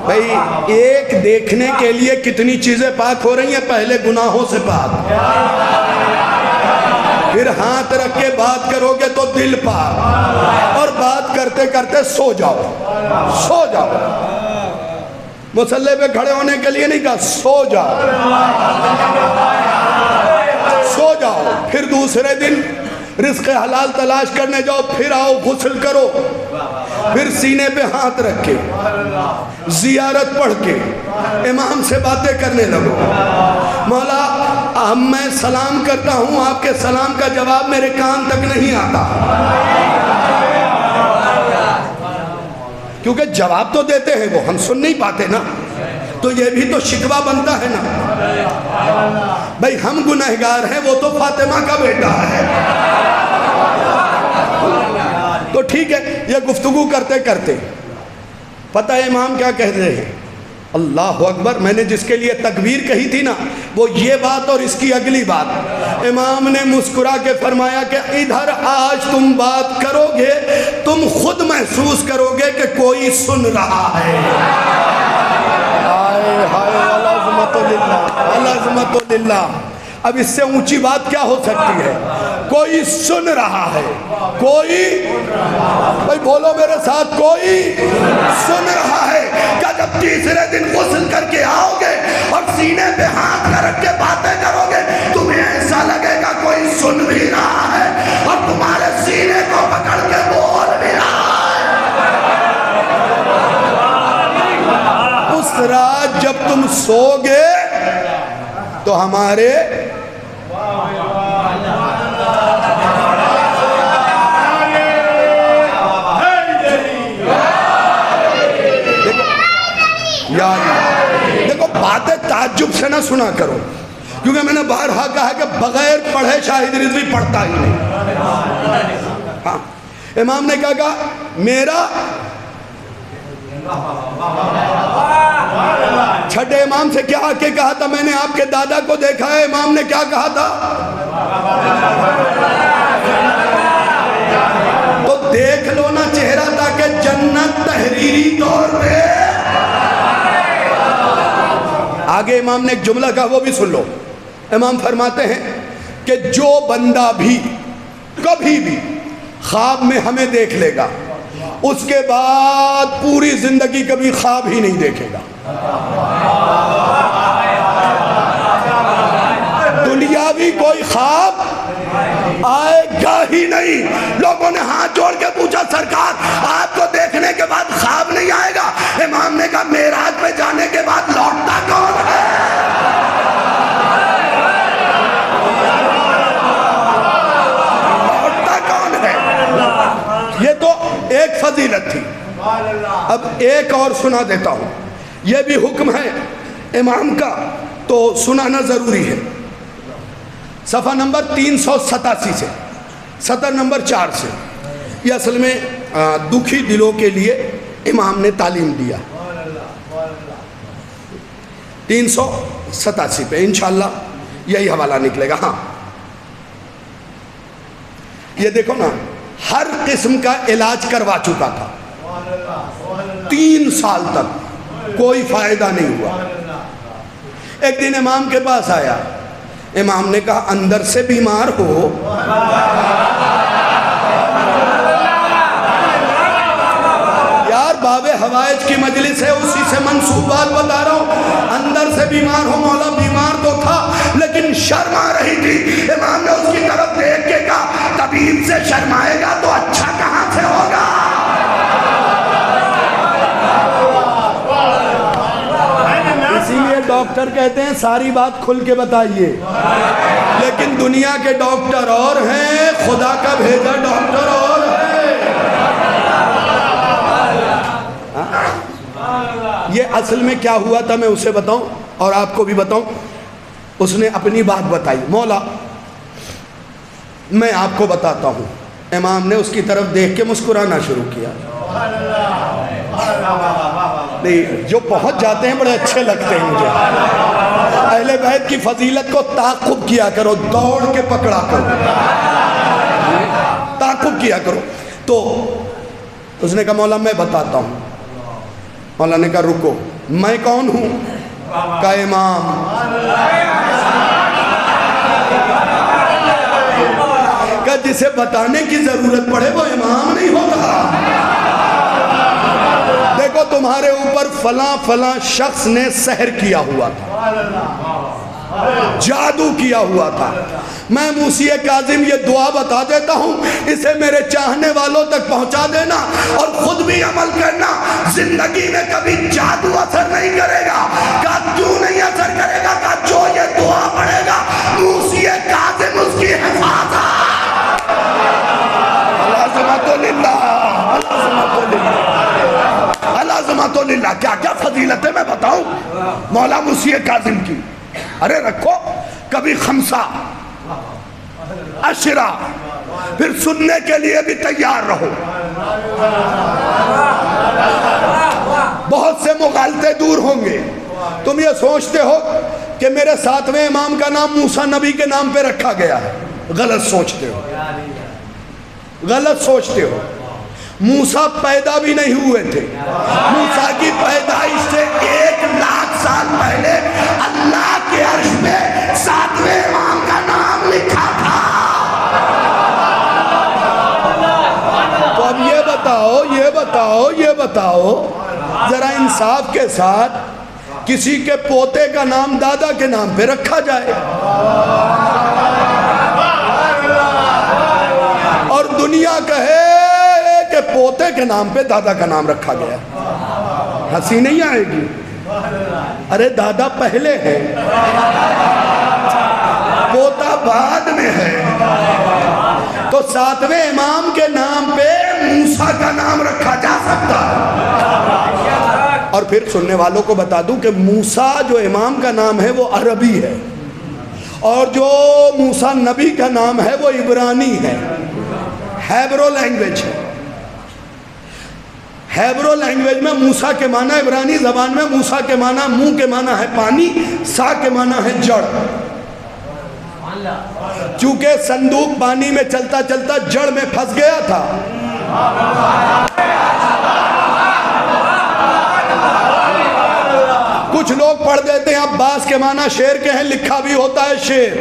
[SPEAKER 1] بھئی ایک دیکھنے کے لیے کتنی چیزیں پاک ہو رہی ہیں، پہلے گناہوں سے پاک، پھر ہاتھ رکھ کے بات کرو گے تو دل پاک، اور بات کرتے کرتے سو جاؤ، سو جاؤ، مصلی پہ کھڑے ہونے کے لیے نہیں کہا، سو جاؤ، سو جاؤ، پھر دوسرے دن رزق حلال تلاش کرنے جاؤ، پھر آؤ غسل کرو، پھر سینے پہ ہاتھ رکھ کے زیارت پڑھ کے امام سے باتیں کرنے لگو۔ مولا میں سلام کرتا ہوں، آپ کے سلام کا جواب میرے کان تک نہیں آتا، کیونکہ جواب تو دیتے ہیں وہ، ہم سن نہیں پاتے نا، تو یہ بھی تو شکوہ بنتا ہے نا۔ بھئی ہم گنہگار ہیں، وہ تو فاطمہ کا بیٹا ہے، تو ٹھیک ہے، یہ گفتگو کرتے کرتے پتہ ہے امام کیا کہہ رہے ہیں؟ اللہ اکبر، میں نے جس کے لیے تکبیر کہی تھی نا، وہ یہ بات اور اس کی اگلی بات، امام نے مسکرا کے فرمایا کہ ادھر آج تم بات کرو گے، تم خود محسوس کرو گے کہ کوئی سن رہا ہے۔ العظمت للہ، العظمت للہ۔ اب اس سے اونچی بات کیا ہو سکتی ہے؟ کوئی سن رہا ہے، کوئی، بھائی بولو میرے ساتھ، کوئی سن رہا ہے۔ کہ جب تیسرے دن غسل کر کے آؤ گے اور سینے پہ ہاتھ نہ رکھ کے باتیں کرو گے، تمہیں ایسا لگے گا کوئی سن بھی رہا ہے اور تمہارے سینے کو پکڑ کے بول بھی رہا ہے۔ اس رات جب تم سو گے تو ہمارے دیکھو باتیں تعجب سے نہ سنا کرو، کیونکہ میں نے بارہا کہا کہ بغیر پڑھے شاہد رضوی پڑھتا ہی نہیں۔ ہاں امام نے کہا میرا چھٹے امام سے کیا آ کے کہا تھا، میں نے آپ کے دادا کو دیکھا ہے، امام نے کیا کہا تھا؟ تو دیکھ لو نا چہرہ تاکہ جنت تحریری طور پہ۔ آگے امام نے ایک جملہ کہا، وہ بھی سن لو۔ امام فرماتے ہیں کہ جو بندہ بھی کبھی بھی خواب میں ہمیں دیکھ لے گا، اس کے بعد پوری زندگی کبھی خواب ہی نہیں دیکھے گا، دنیاوی کوئی خواب آئے گا ہی نہیں۔ لوگوں نے ہاتھ جوڑ کے پوچھا سرکار آپ کو دیکھنے کے بعد خواب نہیں آئے گا؟ امام نے کہا معراج پہ جانے کے بعد لوٹتا کون ہے؟ لوٹتا کون ہے؟ یہ تو ایک فضیلت تھی۔ اب ایک اور سنا دیتا ہوں، یہ بھی حکم ہے امام کا تو سنانا ضروری ہے۔ صفحہ نمبر 387 سے، سطر نمبر 4 سے، یہ اصل میں دکھی دلوں کے لیے امام نے تعلیم دیا۔ 387 پہ انشاءاللہ یہی حوالہ نکلے گا۔ ہاں یہ دیکھو نا، ہر قسم کا علاج کروا چکا تھا، 3 سال تک کوئی فائدہ نہیں ہوا۔ ایک دن امام کے پاس آیا، امام نے کہا اندر سے بیمار ہو؟ یار باب حوائج کی مجلس ہے، اسی سے منصوبات بتا رہا ہوں۔ اندر سے بیمار ہو؟ مولا بیمار تو تھا لیکن شرم آ رہی تھی۔ امام نے اس کی طرف دیکھ کے کہا طبیب سے شرمائے گا تو اچھا کہاں سے ہوگا؟ اسی لیے ڈاکٹر کہتے ہیں ساری بات کھل کے بتائیے، لیکن دنیا کے ڈاکٹر اور ہیں، خدا کا بھیجا ڈاکٹر اور ہے۔ یہ اصل میں کیا ہوا تھا میں اسے بتاؤں اور آپ کو بھی بتاؤں۔ اس نے اپنی بات بتائی، مولا میں آپ کو بتاتا ہوں۔ امام نے اس کی طرف دیکھ کے مسکرانا شروع کیا۔ نہیں، جو پہنچ جاتے ہیں بڑے اچھے لگتے ہیں مجھے۔ اہل بیت کی فضیلت کو تعاقب کیا کرو، دوڑ کے پکڑا کرو، تعاقب کیا کرو۔ تو اس نے کہا مولا میں بتاتا ہوں۔ مولا نے کہا رکو، میں کون ہوں؟ کہا امام۔ کہا جسے بتانے کی ضرورت پڑے وہ امام نہیں ہوتا۔ دیکھو تمہارے اوپر فلاں فلاں شخص نے سحر کیا ہوا تھا، جادو کیا ہوا تھا۔ میں موسی کاظم یہ دعا بتا دیتا ہوں، اسے میرے چاہنے والوں تک پہنچا دینا اور خود بھی عمل کرنا۔ زندگی میں کبھی جادو اثر نہیں کرے گا۔ کہا کیوں نہیں اثر کرے گا؟ کہا جو یہ دعا پڑھے گا موسی کاظم اس کی حفاظت۔ العظمت للہ، العظمت للہ، العظمت للہ۔ کیا کیا فضیلتیں میں بتاؤں مولا موسی کاظم کی۔ ارے رکھو کبھی خمسہ عشرہ، پھر سننے کے لیے بھی تیار رہو۔ بہت سے مغالطے دور ہوں گے۔ تم یہ سوچتے ہو کہ میرے 7ویں امام کا نام موسیٰ نبی کے نام پہ رکھا گیا ہے، غلط سوچتے ہو، غلط سوچتے ہو۔ موسیٰ پیدا بھی نہیں ہوئے تھے۔ موسیٰ کی پیدائش سے 1,00,000 سال پہلے اللہ کے عرش میں 7ویں امام کا نام لکھا تھا۔ تو اب یہ بتاؤ ذرا انصاف کے ساتھ، کسی کے پوتے کا نام دادا کے نام پہ رکھا جائے اور دنیا کہے کہ پوتے کے نام پہ دادا کا نام رکھا گیا، ہنسی نہیں آئے گی؟ ارے دادا پہلے ہے، پوتا بعد میں ہے۔ تو 7ویں امام کے نام پہ موسیٰ کا نام رکھا جا سکتا ہے۔ اور پھر سننے والوں کو بتا دوں کہ موسیٰ جو امام کا نام ہے وہ عربی ہے، اور جو موسیٰ نبی کا نام ہے وہ عبرانی ہے، ہیبرو لینگویج ہے۔ ہیبرو لینگویج میں موسیٰ کے معنی، عبرانی زبان میں موسیٰ کے معنی، منہ کے معنی ہے پانی، سا کے معنی ہے جڑ۔ چونکہ صندوق پانی میں چلتا چلتا جڑ میں پھنس گیا تھا، کچھ لوگ پڑھ دیتے ہیں عباس کے معنی شیر کے ہیں، لکھا بھی ہوتا ہے شیر،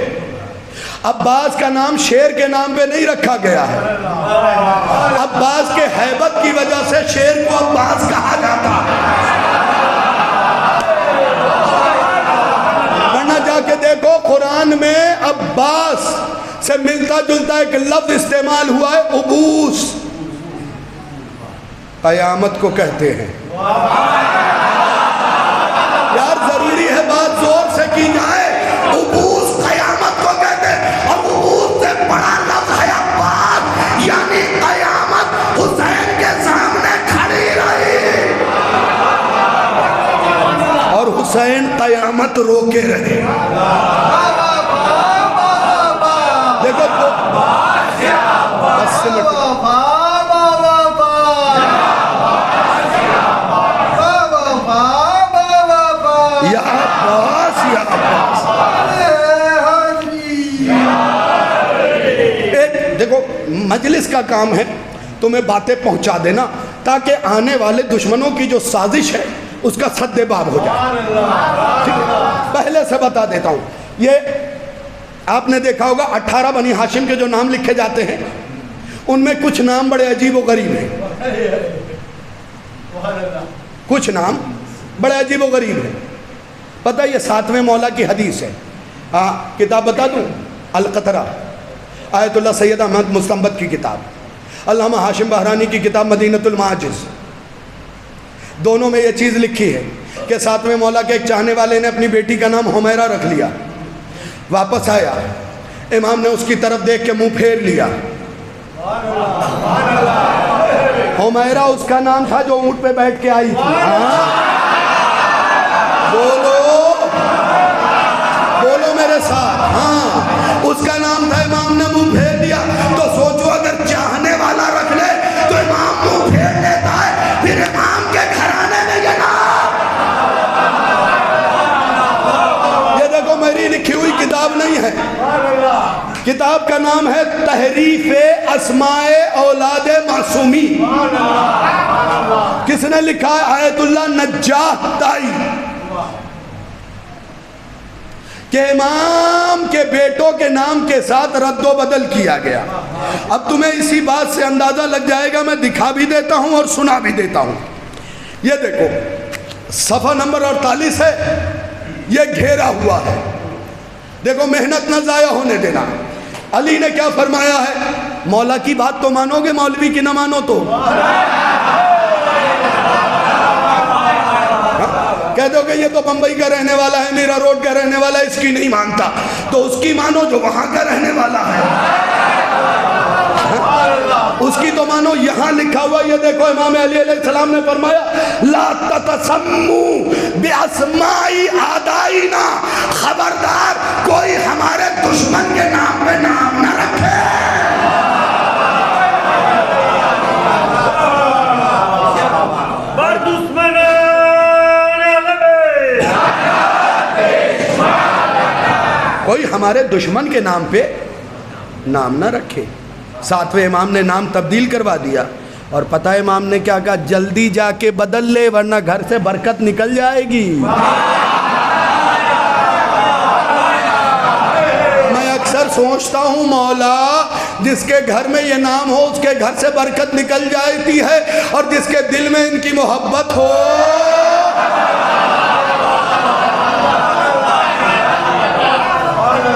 [SPEAKER 1] عباس کا نام شیر کے نام پہ نہیں رکھا گیا ہے، عباس کے ہیبت کی وجہ سے شیر کو عباس کہا جاتا ہے۔ ورنہ جا کے دیکھو قرآن میں عباس سے ملتا جلتا ایک لفظ استعمال ہوا ہے، عبوس، قیامت کو کہتے ہیں۔ یار ضروری ہے بات زور سے کی جائے، عبوس قیامت کو کہتے ہیں، اور عبوس سے بڑا لفظ ہے عباس، یعنی قیامت حسین کے سامنے کھڑی رہی اور حسین قیامت روکے رہے۔ دیکھو دیکھو مجلس کا کام ہے تمہیں باتیں پہنچا دینا تاکہ آنے والے دشمنوں کی جو سازش ہے اس کا سد باب ہو جائے۔ ٹھیک ہے، پہلے سے بتا دیتا ہوں، یہ آپ نے دیکھا ہوگا 18 بنی ہاشم کے جو نام لکھے جاتے ہیں ان میں کچھ نام بڑے عجیب و غریب ہیں، کچھ نام بڑے عجیب و غریب ہیں۔ پتہ یہ 7ویں مولا کی حدیث ہے، کتاب بتا دوں، القطرہ، آیت اللہ سید احمد مستنبط کی کتاب، علامہ ہاشم بہرانی کی کتاب مدینۃ المعاجز، دونوں میں یہ چیز لکھی ہے کہ 7ویں مولا کے ایک چاہنے والے نے اپنی بیٹی کا نام حمیرہ رکھ لیا، واپس آیا، امام نے اس کی طرف دیکھ کے منہ پھیر لیا۔ حمیرہ اس کا نام تھا جو اونٹ پہ بیٹھ کے آئی تھی۔ بولو میرے ساتھ، ہاں اس کا نام تھا، امام نے منہ پھیر دیا۔ تو سوچو اگر چاہنے والا رکھ لے تو امام منہ پھیر لیتا ہے، پھر امام کے گھرانے میں یہ نام، یہ دیکھو میری لکھی ہوئی کتاب نہیں ہے، کتاب کا نام ہے تحریف اسماء اولاد معصومین، کس نے لکھا ہے؟ آیت اللہ نجاح تائی، کہ امام کے بیٹوں کے نام کے ساتھ رد و بدل کیا گیا۔ اب تمہیں اسی بات سے اندازہ لگ جائے گا، میں دکھا بھی دیتا ہوں اور سنا بھی دیتا ہوں۔ یہ دیکھو صفحہ نمبر 48 ہے، یہ گھیرا ہوا ہے، دیکھو محنت نہ ضائع ہونے دینا۔ علی نے کیا فرمایا ہے؟ مولا کی بات تو مانو گے، مولوی کی نہ مانو تو کہہ دو کہ یہ تو بمبئی کا رہنے والا ہے، میرا روڈ کا رہنے والا ہے، اس کی نہیں مانتا، تو اس کی مانو جو وہاں کا رہنے والا ہے، اس کی تو مانو۔ یہاں لکھا ہوا یہ دیکھو، امام علی علیہ السلام نے فرمایا لا تتسموا باسماء اعدائنا، خبردار کوئی ہمارے دشمن کے نام پہ نام نہ رکھے۔ کوئی ہمارے دشمن کے نام پہ نام نہ رکھے۔ 7ویں امام نے نام تبدیل کروا دیا، اور پتہ امام نے کیا کہا؟ جلدی جا کے بدل لے ورنہ گھر سے برکت نکل جائے گی۔ میں اکثر سوچتا ہوں مولا جس کے گھر میں یہ نام ہو اس کے گھر سے برکت نکل جاتی ہے، اور جس کے دل میں ان کی محبت ہو۔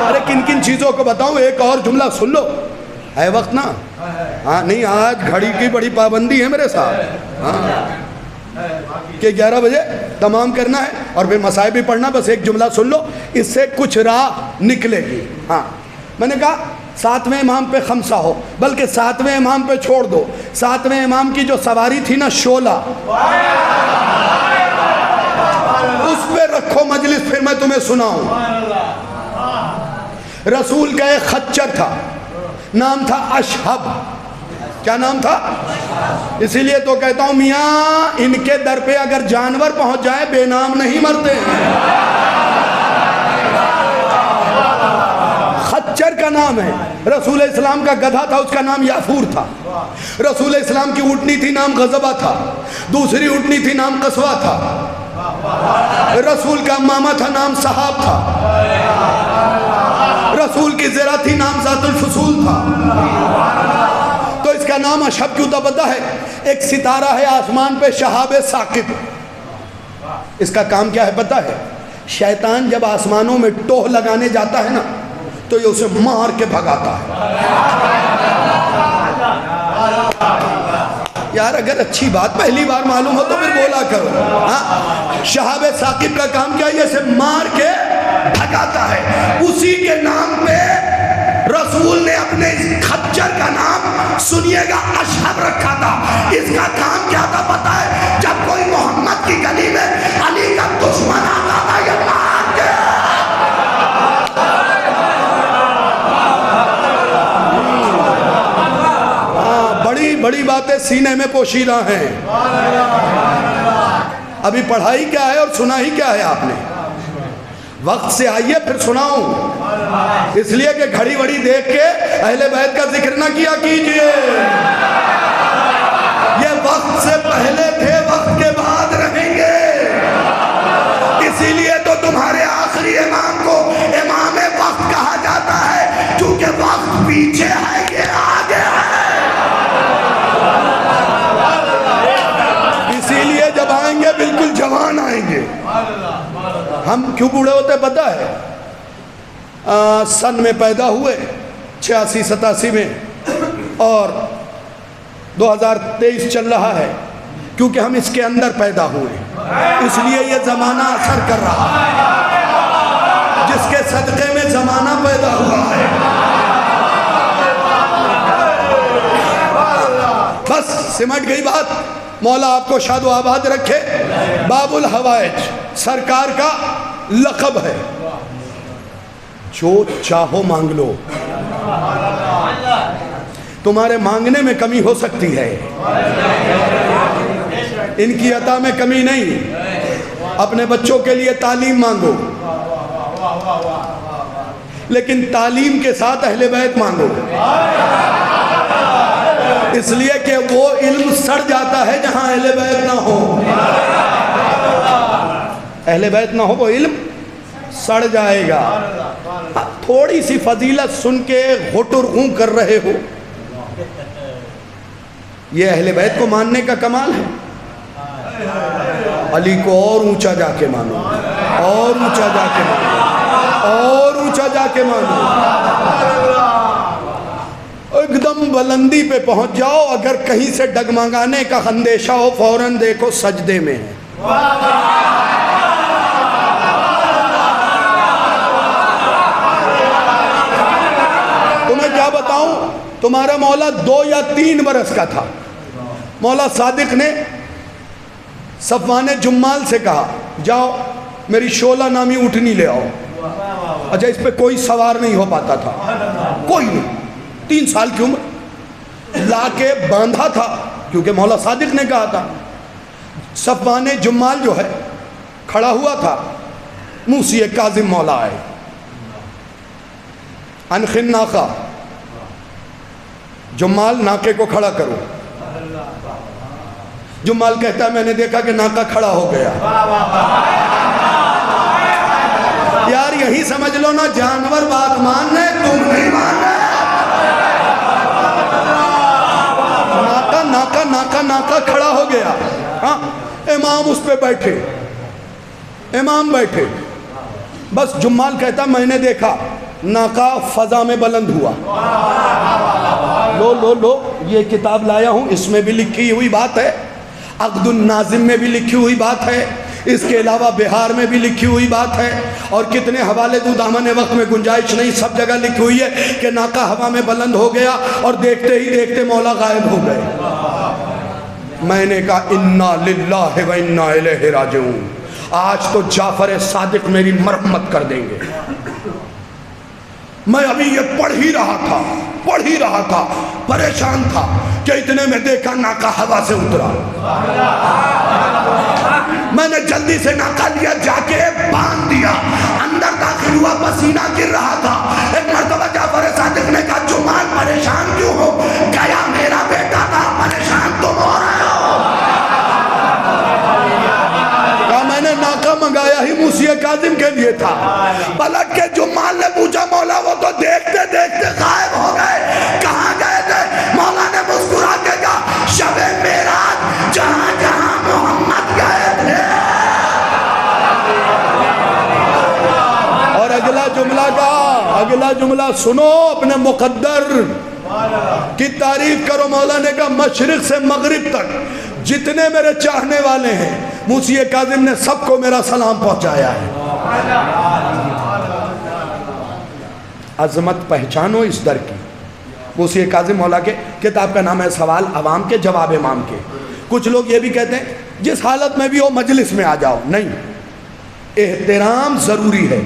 [SPEAKER 1] ارے کن کن چیزوں کو بتاؤں، ایک اور جملہ سن لو، ہے وقت نا؟ ہاں نہیں، آج گھڑی کی بڑی پابندی ہے میرے ساتھ، ہاں کہ 11 بجے تمام کرنا ہے، اور پھر مسائل بھی پڑھنا۔ بس ایک جملہ سن لو، اس سے کچھ راہ نکلے گی۔ ہاں میں نے کہا 7ویں امام پہ خمسہ ہو، بلکہ 7ویں امام پہ چھوڑ دو، 7ویں امام کی جو سواری تھی نا شولہ، اس پہ رکھو مجلس، پھر میں تمہیں سناؤں۔ رسول کا ایک خچر تھا، نام تھا اشہب۔ کیا نام تھا؟ اسی لیے تو کہتا ہوں میاں ان کے در پہ اگر جانور پہنچ جائے بے نام نہیں مرتے ہیں۔ خچر کا نام ہے۔ رسول اسلام کا گدھا تھا، اس کا نام یافور تھا۔ رسول اسلام کی اونٹنی تھی، نام غضبہ تھا۔ دوسری اونٹنی تھی، نام قصوہ تھا۔ رسول کا ماما تھا، نام صحاب تھا۔ رسول کی زرہ تھی، نام ذات الفصول تھا۔ تو اس کا نام اشہب کیوں تھا پتہ ہے؟ ایک ستارہ ہے آسمان پہ، شہاب ثاقب، اس کا کام کیا ہے پتہ ہے؟ شیطان جب آسمانوں میں ٹوہ لگانے جاتا ہے نا تو یہ اسے مار کے بھگاتا ہے۔ یار اگر اچھی بات پہلی بار معلوم ہو تو پھر بولا کرو۔ شہاب ثاقب کا کام کیا ہے؟ یہ اسے مار کے بھگاتا ہے۔ اسی کے نام پہ رسول نے اپنے اس خچر کا نام سنیے گا اشہب رکھا تھا۔ اس کا کام کیا تھا پتہ ہے؟ جب کوئی محمد کی گلی میں علی کا دشمن آتا تھا یہ مار کے بڑی بڑی باتیں سینے میں پوشیدہ ہیں۔ ابھی پڑھائی کیا ہے اور سنا ہی کیا ہے آپ نے؟ وقت سے آئیے پھر سناؤں، اس لیے کہ گھڑی وڑی دیکھ کے اہل بیت کا ذکر نہ کیا کیجئے۔ یہ وقت سے پہلے تھے، وقت کے بعد رہیں گے۔ اسی لیے تو تمہارے آخری امام کو امام وقت کہا جاتا ہے، کیونکہ وقت پیچھے ہے یہ آگے ہے۔ اسی لیے جب آئیں گے بالکل جوان آئیں گے۔ ہم کیوں بوڑھے ہوتے پتہ ہے؟ سن میں پیدا ہوئے 86-87 میں اور 2023 چل رہا ہے، کیونکہ ہم اس کے اندر پیدا ہوئے، اس لیے یہ زمانہ اثر کر رہا ہے، جس کے صدقے میں زمانہ پیدا ہوا ہے۔ بس سمٹ گئی بات، مولا آپ کو شاد و آباد رکھے۔ باب الحوائج سرکار کا لقب ہے، جو چاہو مانگ لو۔ تمہارے مانگنے میں کمی ہو سکتی ہے، ان کی عطا میں کمی نہیں۔ اپنے بچوں کے لیے تعلیم مانگو، لیکن تعلیم کے ساتھ اہل بیت مانگو، اس لیے کہ وہ علم سڑ جاتا ہے جہاں اہل بیت نہ ہو۔ اہل بیت نہ ہو وہ علم سڑ جائے گا۔ تھوڑی سی فضیلت سن کے غٹر غوں کر رہے ہو، یہ اہل بیت کو ماننے کا کمال ہے۔ علی کو اور اونچا جا کے مانو، اور اونچا جا کے مانو، اور اونچا جا کے مانو، ایک دم بلندی پہ پہنچ جاؤ۔ اگر کہیں سے ڈگمگانے کا اندیشہ ہو فوراً دیکھو سجدے میں ہے۔ تمہیں کیا بتاؤں، تمہارا مولا 2 یا 3 برس کا تھا، مولا صادق نے صفوان جمال سے کہا جاؤ میری شعلہ نامی اٹھنی لے آؤ۔ اچھا اس پہ کوئی سوار نہیں ہو پاتا تھا، کوئی نہیں، 3 سال کی عمر، لا کے باندھا تھا کیونکہ مولا صادق نے کہا تھا۔ صفوان جمال جو ہے کھڑا ہوا تھا، موسی کاظم مولا آئے، انخن ناقہ، جمال ناقے کو کھڑا کرو۔ جمال کہتا ہے میں نے دیکھا کہ ناقہ کھڑا ہو گیا۔ یار یہی سمجھ لو نا، جانور بات مان رہے تم نہیں مان رہے۔ ناقہ کھڑا ہو گیا، ہاں امام اس پہ بیٹھے، امام بیٹھے، بس جمال کہتا میں نے دیکھا ناقہ فضا میں بلند ہوا۔ لو یہ کتاب لایا ہوں، اس میں بھی لکھی ہوئی بات ہے، عقد الناظم میں بھی لکھی ہوئی بات ہے، اس کے علاوہ بہار میں بھی لکھی ہوئی بات ہے، اور کتنے حوالے دو دامن وقت میں گنجائش نہیں، سب جگہ لکھی ہوئی ہے کہ ناقہ ہوا میں بلند ہو گیا اور دیکھتے ہی دیکھتے مولا غائب ہو گئے۔ میں نے کہا انا للہ و انا الیہ راجعون، آج تو جعفر صادق میری مرحمت کر دیں گے۔ میں ابھی یہ پڑھ ہی رہا تھا، پریشان تھا کہ اتنے میں دیکھا ناقہ ہوا سے اترا۔ میں نے جلدی سے ناقہ لیا، جا کے باندھ دیا، اندر داخل ہوا، پسینہ گر رہا تھا۔ ایک مرتبہ جعفر صادق نے کہا جمال پریشان کیوں ہو؟ گیا میرا بیٹا تھا، پریشان تم ہو رہے ہو۔ میں نے ناقہ منگایا ہی موسی کاظم کے لیے تھا۔ پلٹ کے جمال نے پوچھا مولا وہ تو دے کہا اگلا جملہ سنو، اپنے مقدر کی تعریف کرو۔ مولا نے کہا مشرق سے مغرب تک جتنے میرے چاہنے والے ہیں موسی کاظم نے سب کو میرا سلام پہنچایا ہے۔ عظمت پہچانو اس در کی۔ موسی کاظم مولا کے کتاب کا نام ہے سوال عوام کے جواب امام کے۔ کچھ لوگ یہ بھی کہتے ہیں جس حالت میں بھی ہو مجلس میں آ جاؤ، نہیں، احترام ضروری ہے،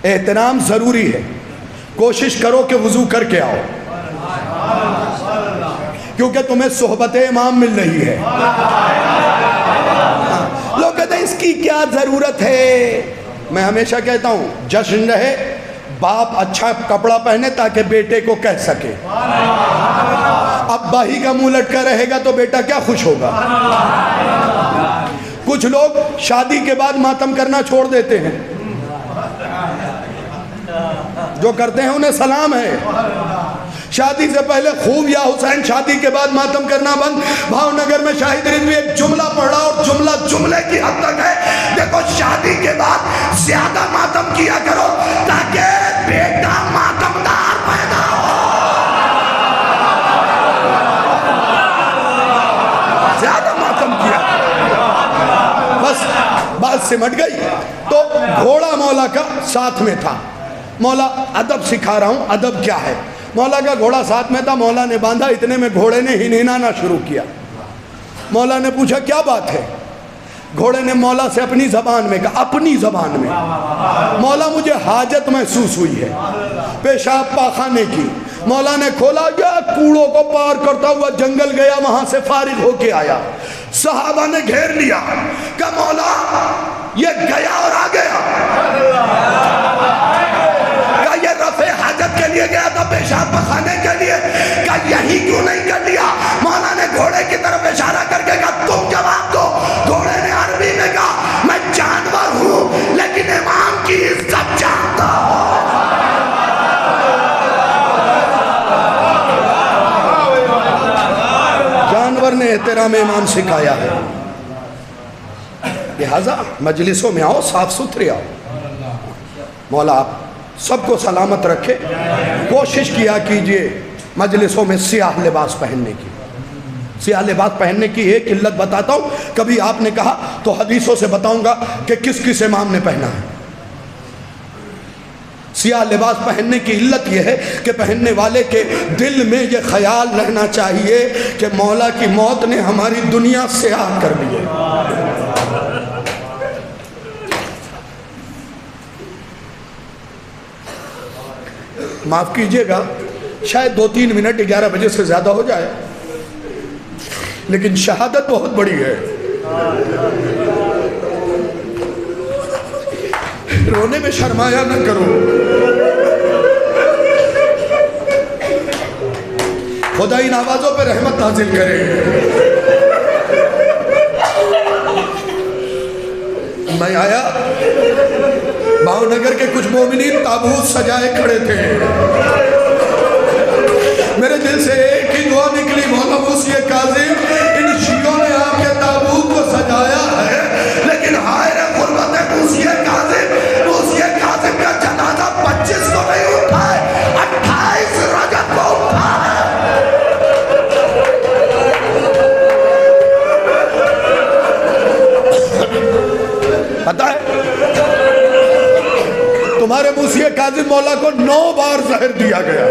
[SPEAKER 1] احترام ضروری ہے۔ کوشش کرو کہ وضو کر کے آؤ، کیونکہ تمہیں صحبت امام مل رہی ہے۔ لوگ کہتے ہیں اس کی کیا ضرورت ہے؟ میں ہمیشہ کہتا ہوں جشن رہے، باپ اچھا کپڑا پہنے تاکہ بیٹے کو کہہ سکے۔ ابا ہی کا منہ لٹکا رہے گا تو بیٹا کیا خوش ہوگا؟ کچھ لوگ شادی کے بعد ماتم کرنا چھوڑ دیتے ہیں، جو کرتے ہیں انہیں سلام ہے۔ شادی سے پہلے خوب یا حسین، شادی کے بعد ماتم کرنا بند۔ بھاؤ نگر میں شاہد رضوی ایک جملہ پڑھا اور جملہ جملے کی حد تک ہے، دیکھو شادی کے بعد زیادہ ماتم کیا کرو تاکہ بیٹا ماتمدار پیدا ہو۔ زیادہ ماتم کیا، بس بات سمٹ گئی۔ تو گھوڑا مولا کا ساتھ میں تھا۔ مولا ادب سکھا رہا ہوں، ادب کیا ہے۔ مولا کا گھوڑا ساتھ میں تھا، مولا نے باندھا، اتنے میں گھوڑے نے ہنہنانا شروع کیا۔ مولا نے پوچھا کیا بات ہے؟ گھوڑے نے مولا سے اپنی زبان میں کہا، اپنی زبان میں، مولا مجھے حاجت محسوس ہوئی ہے، پیشاب پاخانے کی۔ مولا نے کھولا، یا کوڑوں کو پار کرتا ہوا جنگل گیا، وہاں سے فارغ ہو کے آیا۔ صحابہ نے گھیر لیا، کہا مولا یہ گیا اور آ گیا، کہا یہ رفع حاجت کے لیے گیا تھا، پیشاب پخانے کے لیے، کہا یہی کیوں نہیں کر لیا؟ مولا نے گھوڑے کی طرف اشارہ کر کے کہا تم جواب دو۔ گھوڑے نے عربی میں کہا میں جانور ہوں لیکن امام کی عزت جانتا ہوں۔ جانور نے احترام امام سکھایا ہے، لہذا مجلسوں میں آؤ، صاف ستھرے آؤ۔ مولا آپ سب کو سلامت رکھے۔ کوشش کیا کیجئے مجلسوں میں سیاہ لباس پہننے کی۔ سیاہ لباس پہننے کی ایک علت بتاتا ہوں، کبھی آپ نے کہا تو حدیثوں سے بتاؤں گا کہ کس کس امام نے پہنا ہے۔ سیاہ لباس پہننے کی علت یہ ہے کہ پہننے والے کے دل میں یہ خیال رہنا چاہیے کہ مولا کی موت نے ہماری دنیا سیاہ کر دی ہے۔ معاف کیجئے گا، شاید 2-3 منٹ 11 بجے سے زیادہ ہو جائے، لیکن شہادت بہت بڑی ہے۔ رونے میں شرمایا نہ کرو، خدا ان آوازوں پہ رحمت نازل کرے۔ میں آیا، بھاؤ نگر کے کچھ مومنین تابوت سجائے کھڑے تھے، میرے دل سے ایک ہی دعا نکلی، مولا موسی کاظم ان شیعوں نے آپ کے تابوت کو سجایا ہے، لیکن ہائے رے غربت موسی کاظم کا جنازہ 25 کو نہیں اٹھا ہے، 28 رجب کو اٹھا ہے۔ پتہ ہے تمہارے موسی کاظم مولا کو 9 بار زہر دیا گیا،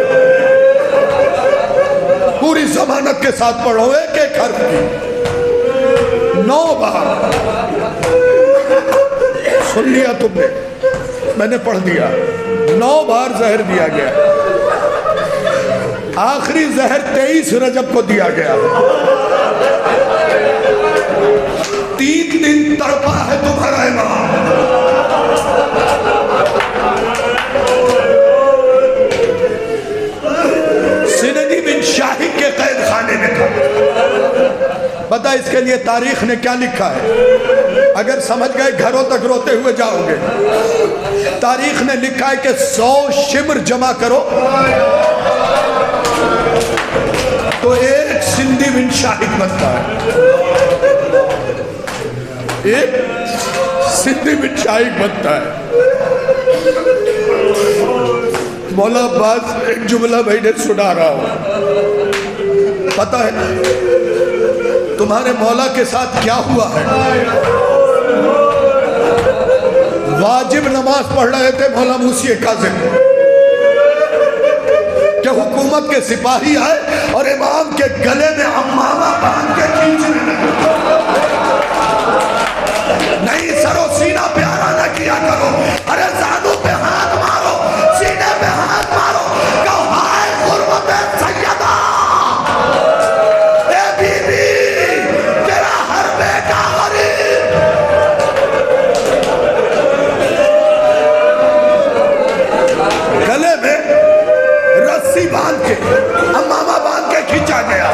[SPEAKER 1] پوری ضمانت کے ساتھ پڑھو، ایک ایک حرف کی 9 بار سن لیا تم نے، میں نے پڑھ دیا، 9 بار زہر دیا گیا۔ آخری زہر 23 رجب کو دیا گیا۔ 3 دن تڑپا ہے تمہارا امام۔ سندی بن شاہد کے قید خانے میں تھا۔ پتہ اس کے لیے تاریخ نے کیا لکھا ہے؟ اگر سمجھ گئے گھروں تک روتے ہوئے جاؤ گے۔ تاریخ نے لکھا ہے کہ 100 شمر جمع کرو تو ایک سندی بن شاہد بنتا ہے۔ ایک سندھی مٹھائی بنتا ہے۔ مولا عباس ایک جملہ میں نے سنا رہا ہوں، پتہ ہے تمہارے مولا کے ساتھ کیا ہوا ہے؟ واجب نماز پڑھ رہے تھے مولا موسی کاظم کہ حکومت کے سپاہی آئے اور امام کے گلے میں عمامہ باندھ کے کھینچنے لگے۔ نہیں، سر و سینہ پیارا نہ کیا کرو، ارے زانو پہ ہاتھ مارو، سینے پہ ہاتھ مارو، کہو ہائے غربت سیدہ، اے بی بی تیرا ہر بیٹا غریب۔ گلے میں رسی باندھ کے امامہ باندھ کے کھینچا گیا۔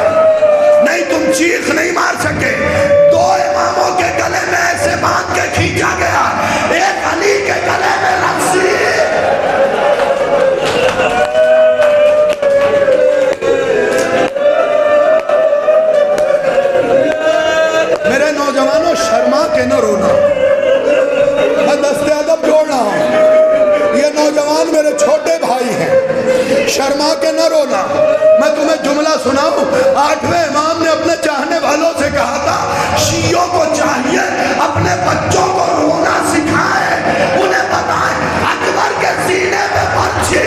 [SPEAKER 1] نہیں، تم چیخ نہیں مار سکے، دو اماموں کے گلے میں ایسے باندھ کے کھینچا گیا، ایک علی کے گلے میں رسی۔ میرے نوجوانوں، شرما کے نہ رونا، میں دست ادب جوڑ رہا ہوں، یہ نوجوان میرے چھوٹے بھائی ہیں، شرما کے نہ رونا۔ میں تمہیں جملہ سناؤں، 8ویں امام نے اپنے چاہنے والوں سے کہا تھا شیعوں کو چاہیے اپنے بچوں کو رونا سکھائے، انہیں بتائیں اکبر کے سینے پہ پرچھی۔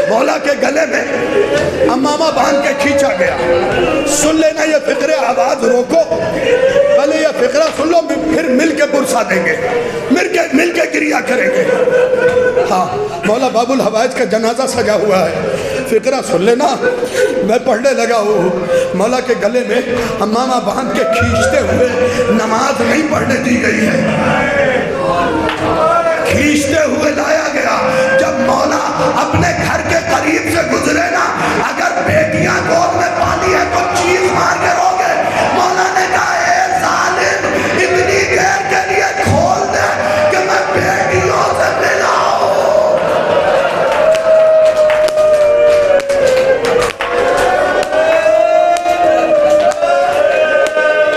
[SPEAKER 1] مولا کے گلے میں امامہ باندھ کے کھینچا گیا۔ سن لینا یہ فقرے، آواز روکو، پہلے یہ فقرہ سن لو، پھر مل کے برسا دیں گے، مل کے گریہ کریں گے۔ ہاں، مولا باب الحوائج کا جنازہ سجا ہوا ہے، فقرہ سن لینا، میں پڑھنے لگا ہوں۔ مولا کے گلے میں امامہ باندھ کے کھینچتے ہوئے نماز نہیں پڑھنے دی گئی ہے، کھینچتے ہوئے لایا گیا۔ جب مولا اپنے گھر کے قریب سے گزرے نا، اگر بیٹیاں گود میں پالی ہے تو چیخ مار کے روگے۔ مولا نے کہا اے ظالم، اتنی دیر کے لیے کھول دے کہ میں بیٹیوں سے ملاؤں۔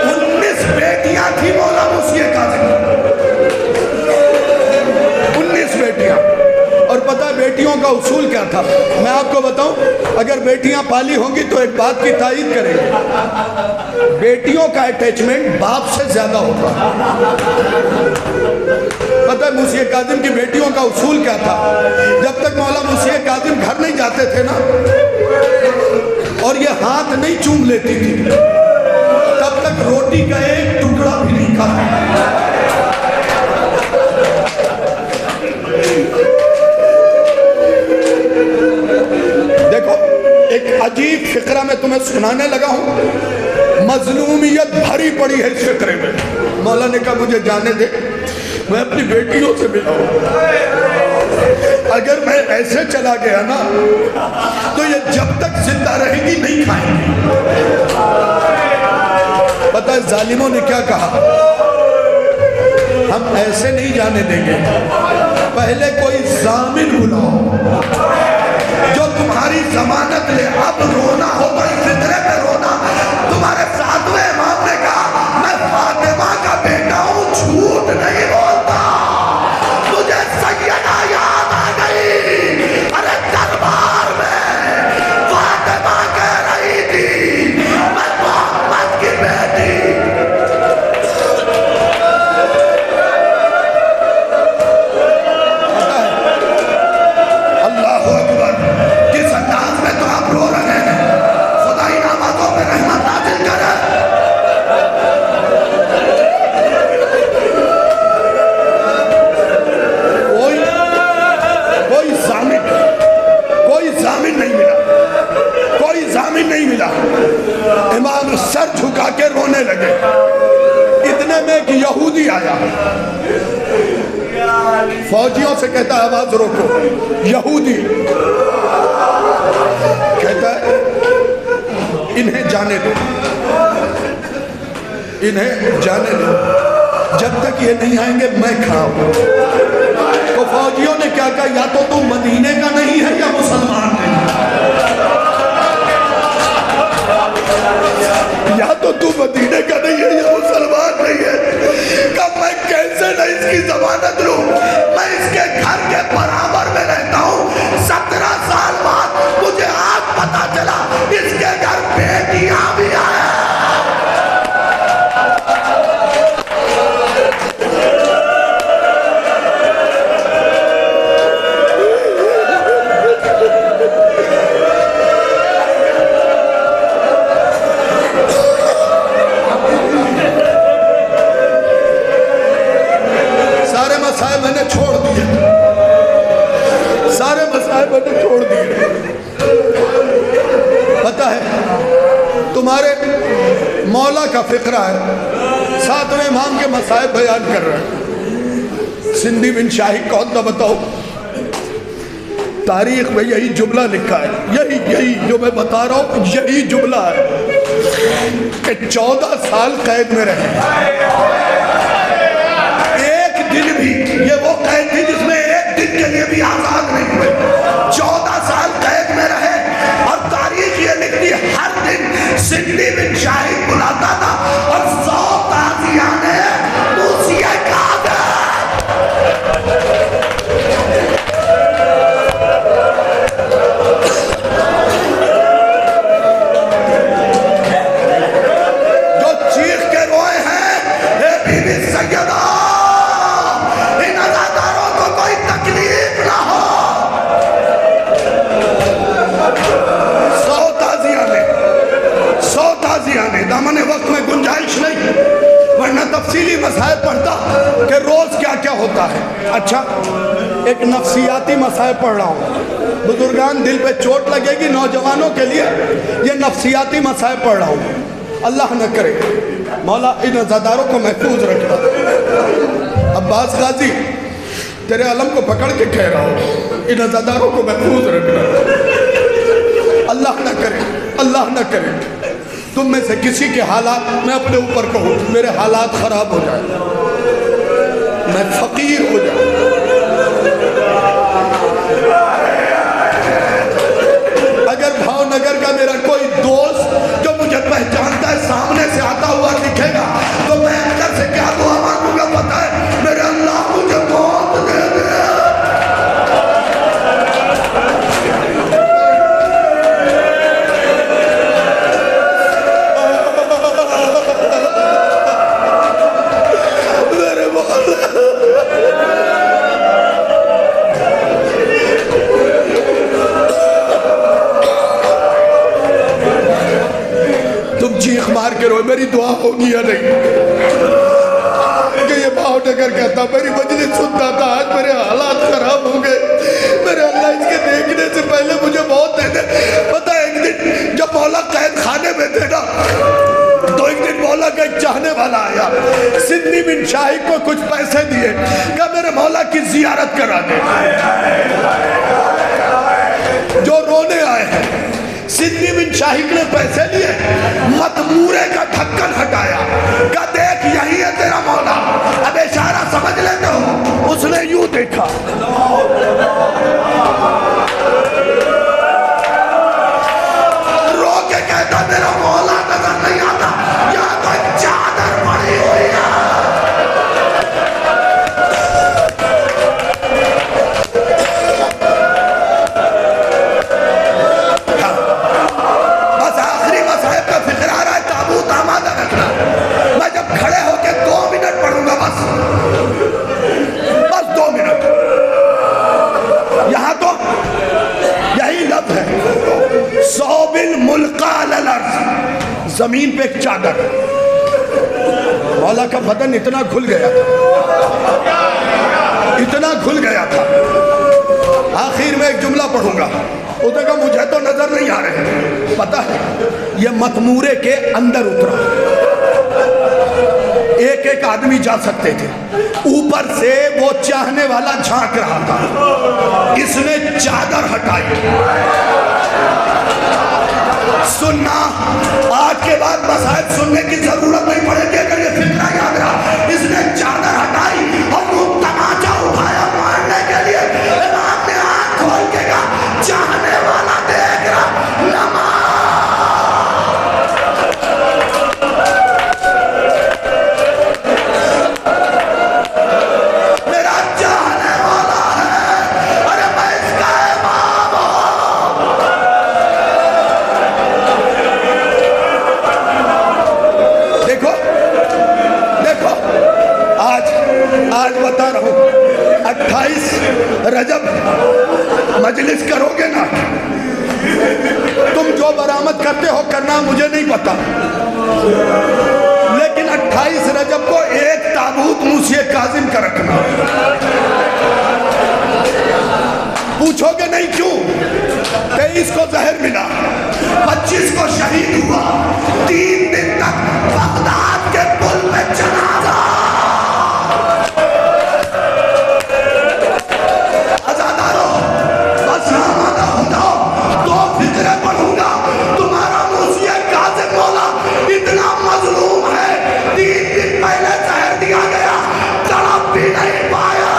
[SPEAKER 1] 19 بیٹیاں تھی مولا موسی کاظم، 19 بیٹیاں۔ اور پتہ ہے بیٹیوں کا اصول کیا تھا؟ میں آپ کو بتاؤں، اگر بیٹیاں پالی ہوں گی تو ایک بات کی تائید کریں گے، بیٹیوں کا اٹیچمنٹ باپ سے زیادہ ہوتا۔ پتہ ہے موسی کاظم کی بیٹیوں کا اصول کیا تھا؟ جب تک مولا موسی کاظم گھر نہیں جاتے تھے نا، اور یہ ہاتھ نہیں چوم لیتی تھی، تب تک روٹی کا ایک ٹکڑا بھی نہیں کھاتی۔ دیکھو، ایک عجیب فقرہ میں تمہیں سنانے لگا ہوں، مظلومیت بھری پڑی ہے اس فقرے میں۔ مولا نے کہا مجھے جانے دے، میں اپنی بیٹیوں سے ملاؤں۔ اگر میں ایسے چلا گیا نا تو یہ جب تک زندہ رہے گی نہیں کھائیں گی۔ پتہ ہے ظالموں نے کیا کہا؟ ہم ایسے نہیں جانے دیں گے، پہلے کوئی ضامن بلاؤ جو تمہاری ضمانت لے۔ اب رونا ہو تو اس فطرے پہ رونا۔ تمہارے 7ویں امام نے کہا میں فاطمہ کا بیٹا ہوں، جھوٹ نہیں بولتا۔ مجھے سیدہ یاد آ گئی، ارے دربار میں فاطمہ کہہ رہی تھی میں محمد کی بیٹی۔ امام سر جھکا کے رونے لگے۔ اتنے میں ایک یہودی آیا، فوجیوں سے کہتا ہے آواز روکو۔ یہودی کہتا ہے انہیں جانے دو، انہیں جانے دو، جب تک یہ نہیں آئیں گے میں کھڑا ہوں۔ تو فوجیوں نے کیا کہا، یا تو تم مدینے کا نہیں ہے یا مسلمان نہیں۔ یا تو مدینے کا نہیں ہے یا مسلمان نہیں ہے، کہ میں کیسے نہ اس کی ضمانت لوں؟ میں اس کے گھر کے برابر میں رہتا ہوں، 17 سال بعد مجھے آج پتا چلا اس کے گھر بیٹیاں بھی آئے۔ سارے مسائل میں نے چھوڑ دیے، سارے مسائل میں نے چھوڑ دیے۔ پتہ ہے تمہارے مولا کا فقرہ ہے، 7ویں امام کے مسائل بیان کر رہے ہیں۔ سندھی بن شاہی کون تھا بتاؤ؟ تاریخ میں یہی جملہ لکھا ہے، یہی جو میں بتا رہا ہوں یہی جملہ ہے کہ 14 سال قید میں رہے، ایک دن بھی، یہ وہ قید تھی جس میں ایک دن کے لیے بھی آزاد نہیں ہوئے، 14 سال قید میں رہے۔ اور تاریخ یہ لکھتی ہے ہر دن سندھی بن شاہد بلاتا تھا اور 100 تازیانے موسیقی کا جو چیخ کے روئے ہیں، اے بی بی سیدہ ان عزاداروں کو کوئی تکلیف نہ ہو۔ 100 تازیانے دامن وقت میں گنجائش نہیں، ورنہ تفصیلی مسائل پڑھتا کہ روز کیا کیا ہوتا ہے۔ اچھا ایک نفسیاتی مسائل پڑھ رہا ہوں، بزرگان دل پہ چوٹ لگے گی، نوجوانوں کے لیے یہ نفسیاتی مسائل پڑھ رہا ہوں۔ اللہ نہ کرے مولا ان عزاداروں کو محفوظ رکھنا۔ عباس غازی تیرے علم کو پکڑ کے کہہ رہا ہوں، ان عزاداروں کو محفوظ رکھنا۔ اللہ نہ کرے، اللہ نہ کرے تم میں سے کسی کے حالات میں اپنے اوپر کہوں میرے حالات خراب ہو جائیں، میں فقیر ہو جاؤں۔ اگر بھاؤ نگر کا میرا کوئی دوست جو مجھے پہچانتا ہے سامنے سے آتا ہوا دکھے گا تو میں اندر سے کیا دعا مانگوں گا پتہ ہے؟ میرے اللہ مجھے موت دے دے۔ تم چیخ مار کے روئے، میری دعا ہوگی یا نہیں؟ کہ یہ بھاؤ نگر کہتا میری مجلس سنتا تھا، آج میرے حالات خراب ہو گئے، میرے اللہ اس کے دیکھنے سے پہلے مجھے موت دے دے۔ پتہ ایک دن جب مولا قید خانے میں تھے نا تو ایک دن مولا کا ایک چاہنے والا آیا، سندھی بن شاہی کو کچھ پیسے دیے، کہا میرے مولا کی زیارت کرا دے۔ جو رونے آئے ہیں سندھی بن شاہد نے پیسے لیے، متمورے کا ڈھکن ہٹایا، کہا دیکھ یہی ہے تیرا مولا، اب اشارہ سمجھ لیتے ہو؟ اس نے یوں دیکھا، رو کے کہتا میرا مولا نظر نہیں آتا، یہاں تو ایک چادر پڑی ہوئی ہے۔ میں جب کھڑے ہو کے 2 منٹ پڑھوں گا، بس 2 منٹ۔ یہاں تو یہی لفظ ہے، ثوب ملقى علی الارض، زمین پہ ایک چادر۔ مولا کا بدن اتنا کھل گیا تھا، اتنا کھل گیا تھا۔ آخر میں ایک جملہ پڑھوں گا، اس نے کہا مجھے تو نظر نہیں آ رہے۔ پتہ ہے یہ متمورے کے اندر اترا، ایک ایک آدمی جا سکتے تھے، اوپر سے وہ چاہنے والا جھانک رہا تھا، اس نے چادر ہٹائی۔ سننا آج کے بعد مسائل سننے کی ضرورت نہیں پڑے گی اگر یہ فکرہ یاد رہا۔ اس نے چادر ہٹائی اور وہ تماچا اٹھایا مارنے کے لیے۔ امام نے آنکھ کھول کے کہا چاہنے والا دیکھ کو کرنا مجھے نہیں پتا، لیکن 28 رجب کو ایک تابوت موسیٰ کاظم کا رکھنا۔ پوچھو گے نہیں کیوں؟ 23 کو زہر ملا، 25 کو شہید ہوا، 3 دن تک بغداد کے پل میں جنازہ۔ عزادارو بس آمادہ ہو جاؤ، 2 فکریں پڑھوں گا۔ تمہارا موسیٰ کاظم مولا اتنا مظلوم ہے، 3 دن پہلے زہر دیا گیا، تڑپ بھی نہیں پایا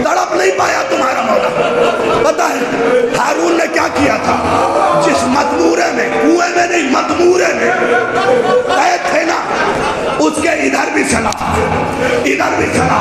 [SPEAKER 1] تڑپ نہیں پایا تمہارا مولا۔ پتہ ہے ہارون نے کیا کیا تھا؟ جس مدمورے میں، کنویں میں نہیں مدمورے میں قید تھے نا، اس کے ادھر بھی چلا ادھر بھی چلا،